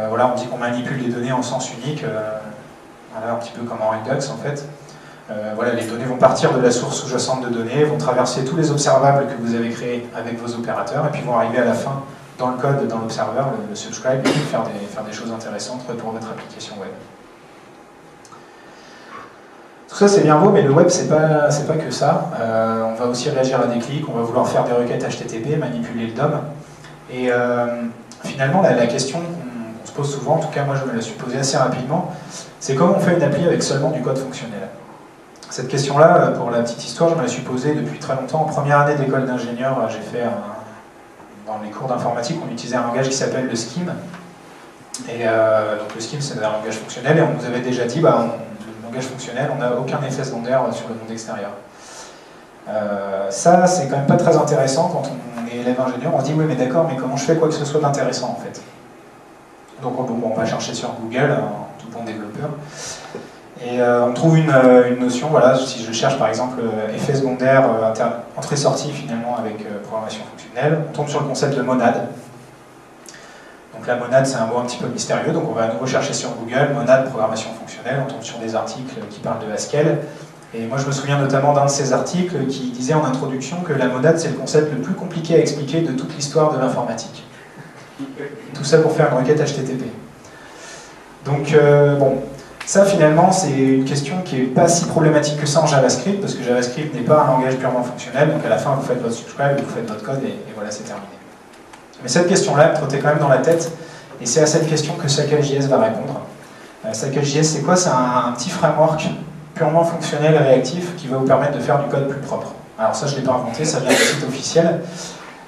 Speaker 1: Voilà, on dit qu'on manipule les données en sens unique, voilà, un petit peu comme en Redux en fait. Voilà, les données vont partir de la source sous-jacente de données, vont traverser tous les observables que vous avez créés avec vos opérateurs, et puis vont arriver à la fin dans le code, dans l'observeur, le subscribe, et puis faire des choses intéressantes pour votre application web. Tout ça c'est bien beau, mais le web c'est pas que ça. On va aussi réagir à des clics, on va vouloir faire des requêtes HTTP, manipuler le DOM. Et finalement la question qu'on se pose souvent, en tout cas moi je me la suis posée assez rapidement, c'est comment on fait une appli avec seulement du code fonctionnel. Cette question-là, pour la petite histoire, je me la suis posée depuis très longtemps. En première année d'école d'ingénieur, j'ai fait dans les cours d'informatique, on utilisait un langage qui s'appelle le Scheme. Et donc le Scheme c'est un langage fonctionnel, et on nous avait déjà dit langage fonctionnel, on n'a aucun effet secondaire sur le monde extérieur. Ça, c'est quand même pas très intéressant quand on est élève ingénieur. On se dit, oui, mais d'accord, mais comment je fais quoi que ce soit d'intéressant en fait? Donc on va chercher sur Google, tout bon développeur, et on trouve une notion, voilà, si je cherche par exemple effet secondaire, entrée-sortie finalement avec programmation fonctionnelle, on tombe sur le concept de monade. Donc la monade, c'est un mot un petit peu mystérieux, donc on va à nouveau chercher sur Google, monade, programmation fonctionnelle, on tombe sur des articles qui parlent de Haskell, et moi je me souviens notamment d'un de ces articles qui disait en introduction que la monade c'est le concept le plus compliqué à expliquer de toute l'histoire de l'informatique. Tout ça pour faire une requête HTTP. Donc bon, ça finalement c'est une question qui n'est pas si problématique que ça en JavaScript, parce que JavaScript n'est pas un langage purement fonctionnel, donc à la fin vous faites votre subscribe, vous faites votre code, et voilà, c'est terminé. Mais cette question-là, elle me trottait quand même dans la tête, et c'est à cette question que CycleJS va répondre. CycleJS, c'est quoi? C'est un petit framework purement fonctionnel et réactif qui va vous permettre de faire du code plus propre. Alors ça, je ne l'ai pas inventé, ça vient du site officiel.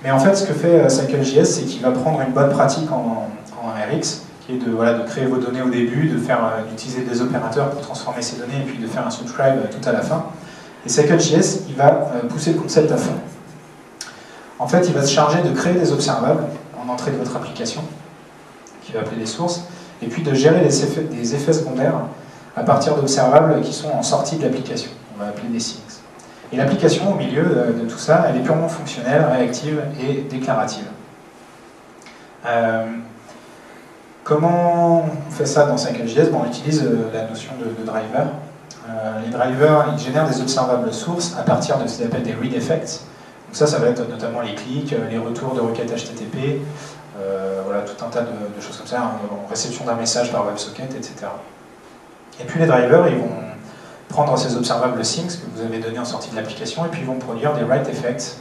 Speaker 1: Mais en fait, ce que fait CycleJS, c'est qu'il va prendre une bonne pratique en Rx, qui est de créer vos données au début, d'utiliser des opérateurs pour transformer ces données, et puis de faire un subscribe tout à la fin. Et CycleJS, il va pousser le concept à fond. En fait, il va se charger de créer des observables en entrée de votre application, qu'il va appeler des sources, et puis de gérer des effets secondaires à partir d'observables qui sont en sortie de l'application. On va appeler des things. Et l'application, au milieu de tout ça, elle est purement fonctionnelle, réactive et déclarative. Comment on fait ça dans CycleJS? On utilise la notion de driver. Les drivers, ils génèrent des observables sources à partir de ce qu'on appelle des read effects. Donc ça va être notamment les clics, les retours de requêtes HTTP, voilà, tout un tas de choses comme ça, en réception d'un message par WebSocket, etc. Et puis les drivers, ils vont prendre ces observables things que vous avez donnés en sortie de l'application et puis ils vont produire des write effects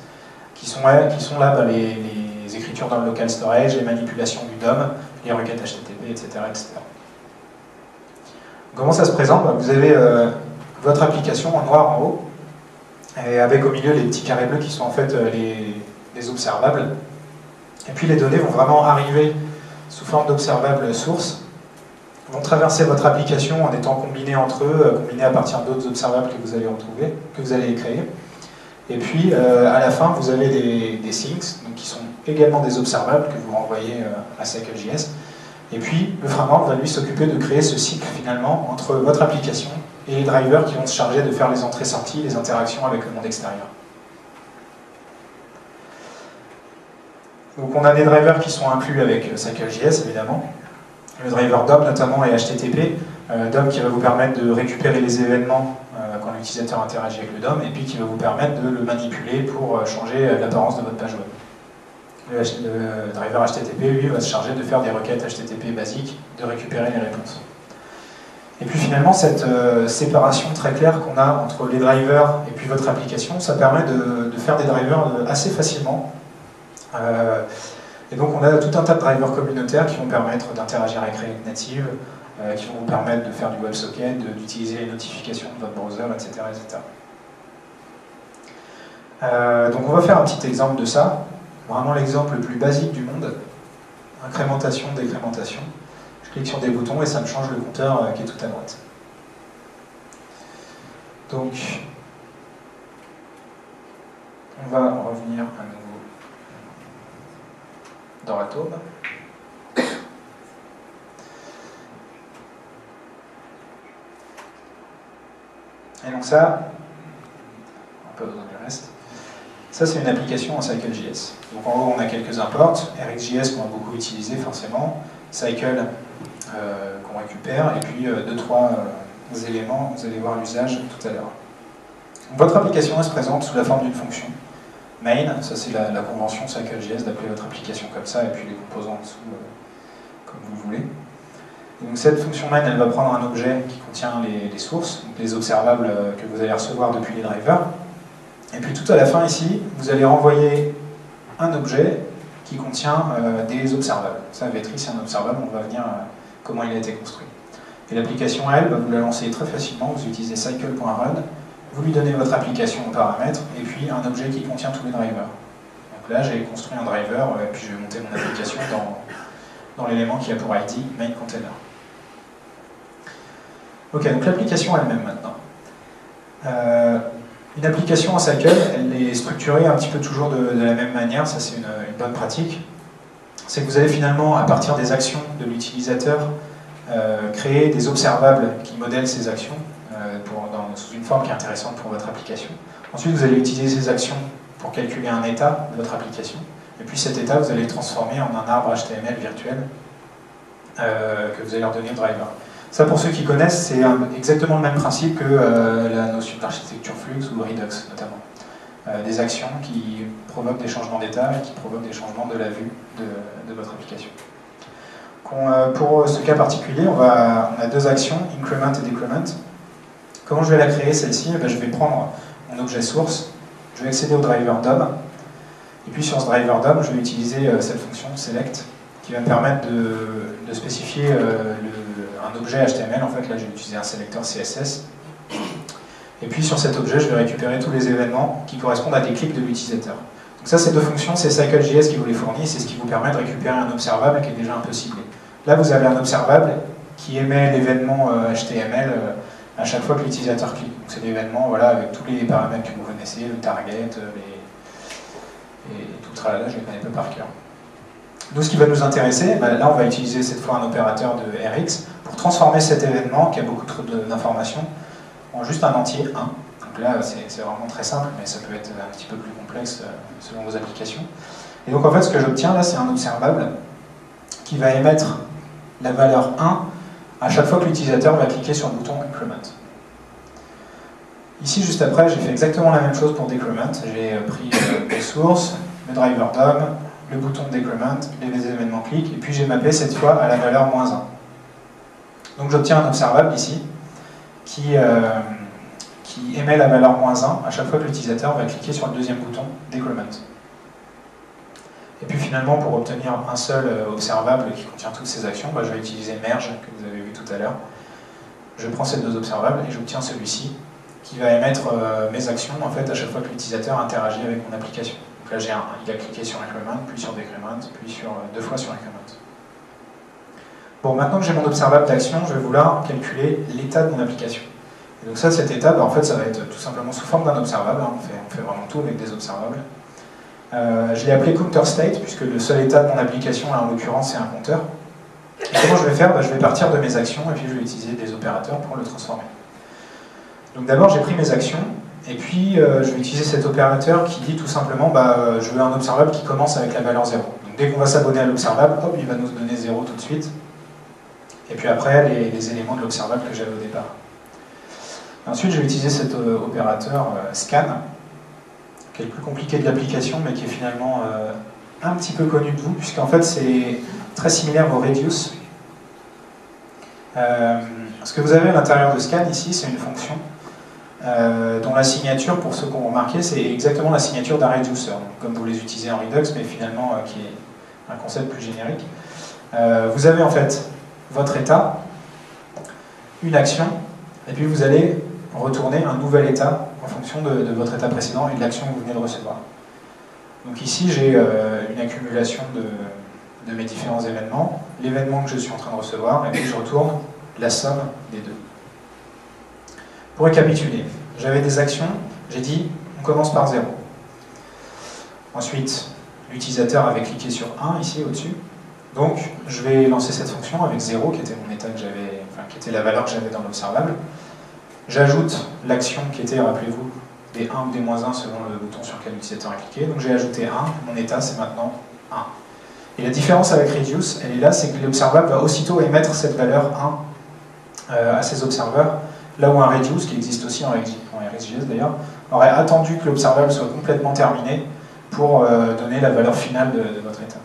Speaker 1: qui sont là les écritures dans le local storage, les manipulations du DOM, les requêtes HTTP, etc. etc. Comment ça se présente? Vous avez votre application en noir en haut, et avec au milieu les petits carrés bleus qui sont en fait les observables. Et puis les données vont vraiment arriver sous forme d'observables sources, vont traverser votre application en étant combinées entre eux, combinées à partir d'autres observables que vous allez retrouver, que vous allez créer. Et puis à la fin, vous avez des things, donc qui sont également des observables que vous renvoyez à CycleJS. Et puis le framework va lui s'occuper de créer ce cycle finalement entre votre application et les drivers qui vont se charger de faire les entrées-sorties, les interactions avec le monde extérieur. Donc on a des drivers qui sont inclus avec CycleJS évidemment. Le driver DOM notamment et HTTP. DOM qui va vous permettre de récupérer les événements quand l'utilisateur interagit avec le DOM et puis qui va vous permettre de le manipuler pour changer l'apparence de votre page web. Le driver HTTP, lui, va se charger de faire des requêtes HTTP basiques, de récupérer les réponses. Et puis finalement, cette séparation très claire qu'on a entre les drivers et puis votre application, ça permet de faire des drivers assez facilement. Et donc on a tout un tas de drivers communautaires qui vont permettre d'interagir avec React Native, qui vont vous permettre de faire du WebSocket, d'utiliser les notifications de votre browser, etc. etc. Donc on va faire un petit exemple de ça. Vraiment l'exemple le plus basique du monde, incrémentation, décrémentation. Je clique sur des boutons et ça me change le compteur qui est tout à droite. Donc, on va revenir à nouveau dans Atom. Et donc ça, on peut besoin du reste. Ça, c'est une application en CycleJS. Donc en haut, on a quelques imports, RxJS qu'on va beaucoup utiliser forcément, Cycle qu'on récupère, et puis 2-3 éléments, vous allez voir l'usage tout à l'heure. Votre application elle se présente sous la forme d'une fonction. Main, ça c'est la convention CycleJS d'appeler votre application comme ça, et puis les composants en dessous comme vous voulez. Et donc cette fonction main, elle va prendre un objet qui contient les sources, donc les observables que vous allez recevoir depuis les drivers. Et puis tout à la fin ici, vous allez renvoyer un objet qui contient des observables. Ça, Vetri, c'est un observable, on va venir comment il a été construit. Et l'application, elle, vous la lancez très facilement, vous utilisez cycle.run, vous lui donnez votre application en paramètres, et puis un objet qui contient tous les drivers. Donc là, j'ai construit un driver, et puis je vais monter mon application dans l'élément qui a pour ID main container. Ok, donc l'application elle-même maintenant. Une application en Cycle, elle est structurée un petit peu toujours de la même manière, ça c'est une bonne pratique. C'est que vous allez finalement, à partir des actions de l'utilisateur, créer des observables qui modèlent ces actions sous une forme qui est intéressante pour votre application. Ensuite, vous allez utiliser ces actions pour calculer un état de votre application. Et puis cet état, vous allez le transformer en un arbre HTML virtuel que vous allez leur donner au driver. Ça, pour ceux qui connaissent, c'est exactement le même principe que la notion d'architecture Flux ou Redux, notamment. Des actions qui provoquent des changements d'état et qui provoquent des changements de la vue de votre application. Pour ce cas particulier, on a deux actions, increment et decrement. Comment je vais la créer, celle-ci? Je vais prendre mon objet source, je vais accéder au driver DOM, et puis sur ce driver DOM, je vais utiliser cette fonction select, qui va me permettre de spécifier un objet HTML. En fait, là, j'ai utilisé un sélecteur CSS. Et puis, sur cet objet, je vais récupérer tous les événements qui correspondent à des clics de l'utilisateur. Donc ça, ces deux fonctions, c'est CycleJS qui vous les fournit. C'est ce qui vous permet de récupérer un observable qui est déjà un peu ciblé. Là, vous avez un observable qui émet l'événement HTML à chaque fois que l'utilisateur clique. Donc c'est l'événement, voilà, avec tous les paramètres que vous connaissez, le target, et tout le tralala, je les connais pas par cœur. Nous, ce qui va nous intéresser, là on va utiliser cette fois un opérateur de Rx pour transformer cet événement, qui a beaucoup d'informations, en juste un entier 1. Donc là, c'est vraiment très simple, mais ça peut être un petit peu plus complexe selon vos applications. Et donc en fait, ce que j'obtiens là, c'est un observable qui va émettre la valeur 1 à chaque fois que l'utilisateur va cliquer sur le bouton Increment. Ici, juste après, j'ai fait exactement la même chose pour Decrement. J'ai pris les sources, le driver DOM, le bouton de Decrement, les événements clics, et puis j'ai mappé cette fois à la valeur -1. Donc j'obtiens un observable ici qui émet la valeur -1 à chaque fois que l'utilisateur va cliquer sur le deuxième bouton Decrement. Et puis finalement, pour obtenir un seul observable qui contient toutes ces actions, je vais utiliser Merge, que vous avez vu tout à l'heure. Je prends ces deux observables et j'obtiens celui-ci, qui va émettre mes actions en fait, à chaque fois que l'utilisateur interagit avec mon application. Donc là, j'ai il a cliqué sur Increment, puis sur Decrement, puis deux fois sur Increment. Bon, maintenant que j'ai mon observable d'action, je vais vouloir calculer l'état de mon application. Et donc ça, cet état, en fait, ça va être tout simplement sous forme d'un observable. On fait vraiment tout avec des observables. Je l'ai appelé counter state, puisque le seul état de mon application, là, en l'occurrence, c'est un compteur. Et comment je vais faire? Je vais partir de mes actions, et puis je vais utiliser des opérateurs pour le transformer. Donc d'abord, j'ai pris mes actions, et puis je vais utiliser cet opérateur qui dit tout simplement, je veux un observable qui commence avec la valeur 0. Donc dès qu'on va s'abonner à l'observable, hop, il va nous donner 0 tout de suite. Et puis après, les éléments de l'observable que j'avais au départ. Ensuite, je vais utiliser cet opérateur scan, qui est le plus compliqué de l'application, mais qui est finalement un petit peu connu de vous, puisqu'en fait, c'est très similaire au reduce. Ce que vous avez à l'intérieur de scan, ici, c'est une fonction dont la signature, pour ceux qui ont remarqué, c'est exactement la signature d'un reducer, comme vous les utilisez en Redux, mais finalement, qui est un concept plus générique. Vous avez en fait votre état, une action, et puis vous allez retourner un nouvel état en fonction de votre état précédent et de l'action que vous venez de recevoir. Donc ici, j'ai une accumulation de mes différents événements, l'événement que je suis en train de recevoir, et puis je retourne la somme des deux. Pour récapituler, j'avais des actions, j'ai dit, on commence par 0. Ensuite, l'utilisateur avait cliqué sur 1, ici, au-dessus. Donc, je vais lancer cette fonction avec 0, qui était mon état que j'avais, qui était la valeur que j'avais dans l'observable. J'ajoute l'action qui était, rappelez-vous, des 1 ou des -1 selon le bouton sur lequel l'utilisateur a cliqué. Donc j'ai ajouté 1, mon état c'est maintenant 1. Et la différence avec Reduce, elle est là, c'est que l'observable va aussitôt émettre cette valeur 1 à ses observeurs, là où un Reduce, qui existe aussi en RxJS d'ailleurs, aurait attendu que l'observable soit complètement terminé pour donner la valeur finale de votre état.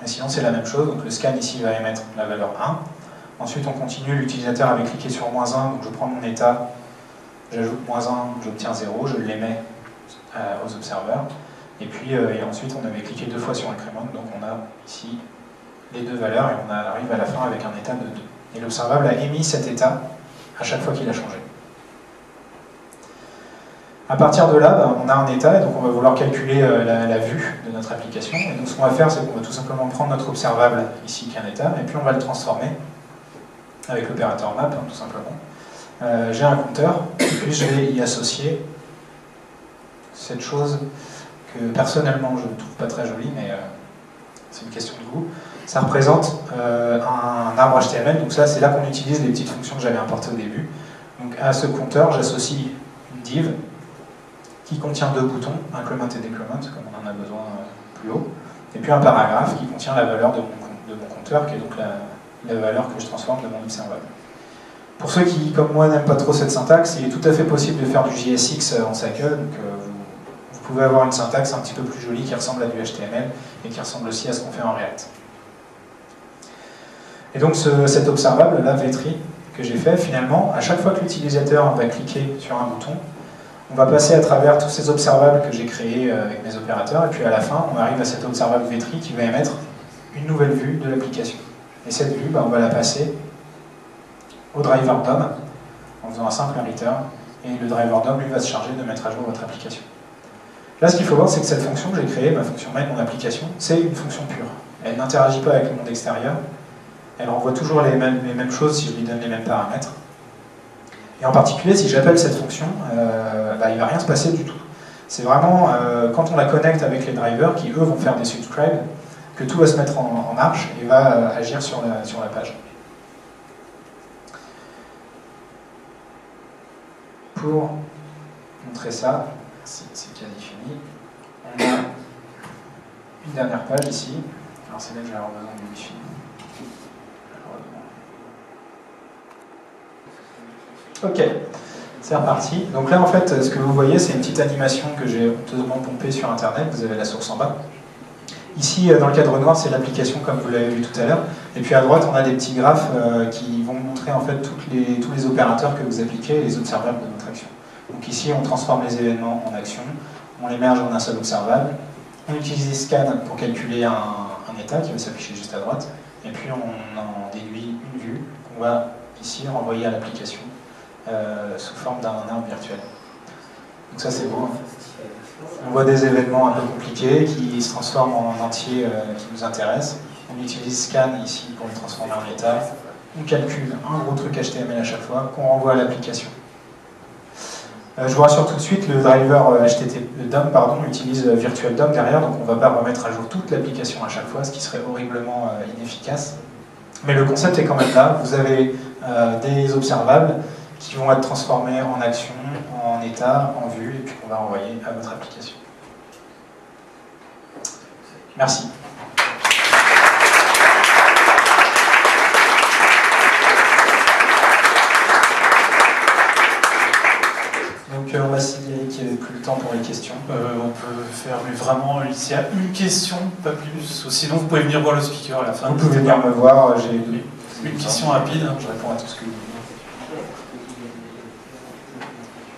Speaker 1: Et sinon c'est la même chose, donc le scan ici va émettre la valeur 1. Ensuite, on continue, l'utilisateur avait cliqué sur -1, donc je prends mon état, j'ajoute -1, j'obtiens 0, je l'émets aux observeurs. Et puis ensuite, on avait cliqué 2 fois sur Increment, donc on a ici les deux valeurs, et on arrive à la fin avec un état de 2. Et l'observable a émis cet état à chaque fois qu'il a changé. À partir de là, on a un état, et donc on va vouloir calculer la vue de notre application. Et donc ce qu'on va faire, c'est qu'on va tout simplement prendre notre observable, ici qui est un état, et puis on va le transformer avec l'opérateur map, tout simplement. J'ai un compteur, et puis je vais y associer cette chose que personnellement je ne trouve pas très jolie, mais c'est une question de goût. Ça représente un arbre HTML, donc ça c'est là qu'on utilise les petites fonctions que j'avais importées au début. Donc à ce compteur, j'associe une div qui contient deux boutons, increment et decrement, comme on en a besoin plus haut, et puis un paragraphe qui contient la valeur de mon compteur, qui est donc la valeur que je transforme de mon observable. Pour ceux qui, comme moi, n'aiment pas trop cette syntaxe, il est tout à fait possible de faire du JSX en SACE, donc vous pouvez avoir une syntaxe un petit peu plus jolie qui ressemble à du HTML et qui ressemble aussi à ce qu'on fait en React. Et donc cet observable, là, v3, que j'ai fait, finalement, à chaque fois que l'utilisateur va cliquer sur un bouton, on va passer à travers tous ces observables que j'ai créés avec mes opérateurs, et puis à la fin, on arrive à cet observable v3 qui va émettre une nouvelle vue de l'application. Et cette vue, on va la passer au driver DOM en faisant un simple return, et le driver DOM lui va se charger de mettre à jour votre application. Là, ce qu'il faut voir, c'est que cette fonction que j'ai créée, ma fonction main, mon application, c'est une fonction pure. Elle n'interagit pas avec le monde extérieur, elle renvoie toujours les mêmes choses si je lui donne les mêmes paramètres. Et en particulier, si j'appelle cette fonction, il ne va rien se passer du tout. C'est vraiment quand on la connecte avec les drivers, qui eux vont faire des subscribes, que tout va se mettre en marche et va agir sur la page. pour montrer ça, c'est quasi fini. On a une dernière page ici. Alors c'est là que je vais avoir besoin du wifi. Ok, c'est reparti. Donc là en fait, ce que vous voyez, c'est une petite animation que j'ai honteusement pompée sur internet. Vous avez la source en bas. Ici, dans le cadre noir, c'est l'application comme vous l'avez vu tout à l'heure. Et puis à droite, on a des petits graphes qui vont montrer en fait tous les opérateurs que vous appliquez et les observables de votre action. Donc ici, on transforme les événements en actions, on les merge en un seul observable, on utilise scan pour calculer un état qui va s'afficher juste à droite, et puis on en déduit une vue qu'on va ici renvoyer à l'application sous forme d'un arbre virtuel. Donc ça c'est beau. Hein. On voit des événements un peu compliqués qui se transforment en entiers qui nous intéressent. On utilise scan ici pour les transformer en état. On calcule un gros truc HTML à chaque fois qu'on renvoie à l'application. Je vous rassure tout de suite, le driver DOM utilise Virtual DOM derrière, donc on ne va pas remettre à jour toute l'application à chaque fois, ce qui serait horriblement inefficace. Mais le concept est quand même là. Vous avez des observables qui vont être transformés en action, en état, en vue, et puis qu'on va envoyer à votre application. Merci. Donc on m'a signalé qu'il n'y avait plus le temps pour les questions.
Speaker 2: On peut faire, mais vraiment, s'il y a une question, pas plus. Ou sinon, vous pouvez venir voir le speaker à la fin.
Speaker 1: Vous pouvez venir me voir, j'ai
Speaker 2: une question rapide.
Speaker 1: Je réponds à tout ce que vous voulez.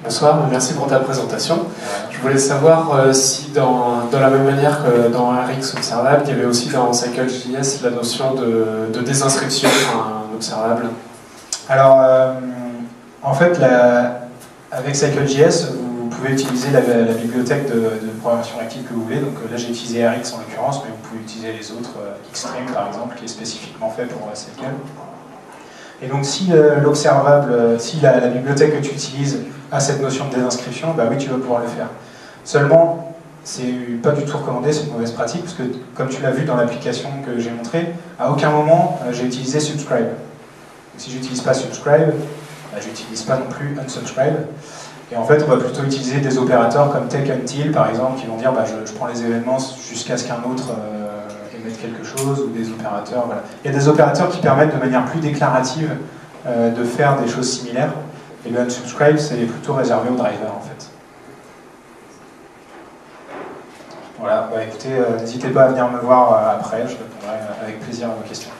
Speaker 3: Bonsoir, merci pour ta présentation. Je voulais savoir si dans la même manière que dans RX Observable, il y avait aussi dans CycleJS la notion de désinscription un observable.
Speaker 1: Alors, en fait, avec CycleJS, vous pouvez utiliser la bibliothèque de programmation active que vous voulez. Donc là, j'ai utilisé RX en l'occurrence, mais vous pouvez utiliser les autres, Xstream par exemple, qui est spécifiquement fait pour Cycle. Et donc, si l'observable, si la bibliothèque que tu utilises a cette notion de désinscription, bah oui, tu vas pouvoir le faire. Seulement, c'est pas du tout recommandé, c'est une mauvaise pratique, parce que, comme tu l'as vu dans l'application que j'ai montrée, à aucun moment j'ai utilisé subscribe. Donc, si j'utilise pas subscribe, bah, j'utilise pas non plus unsubscribe. Et en fait, on va plutôt utiliser des opérateurs comme take until, par exemple, qui vont dire bah, je prends les événements jusqu'à ce qu'un autre émette quelque chose, ou des opérateurs. Voilà. Il y a des opérateurs qui permettent de manière plus déclarative de faire des choses similaires. Et le unsubscribe, c'est plutôt réservé aux drivers, en fait. Voilà, bah, écoutez, n'hésitez pas à venir me voir après, je répondrai avec plaisir à vos questions.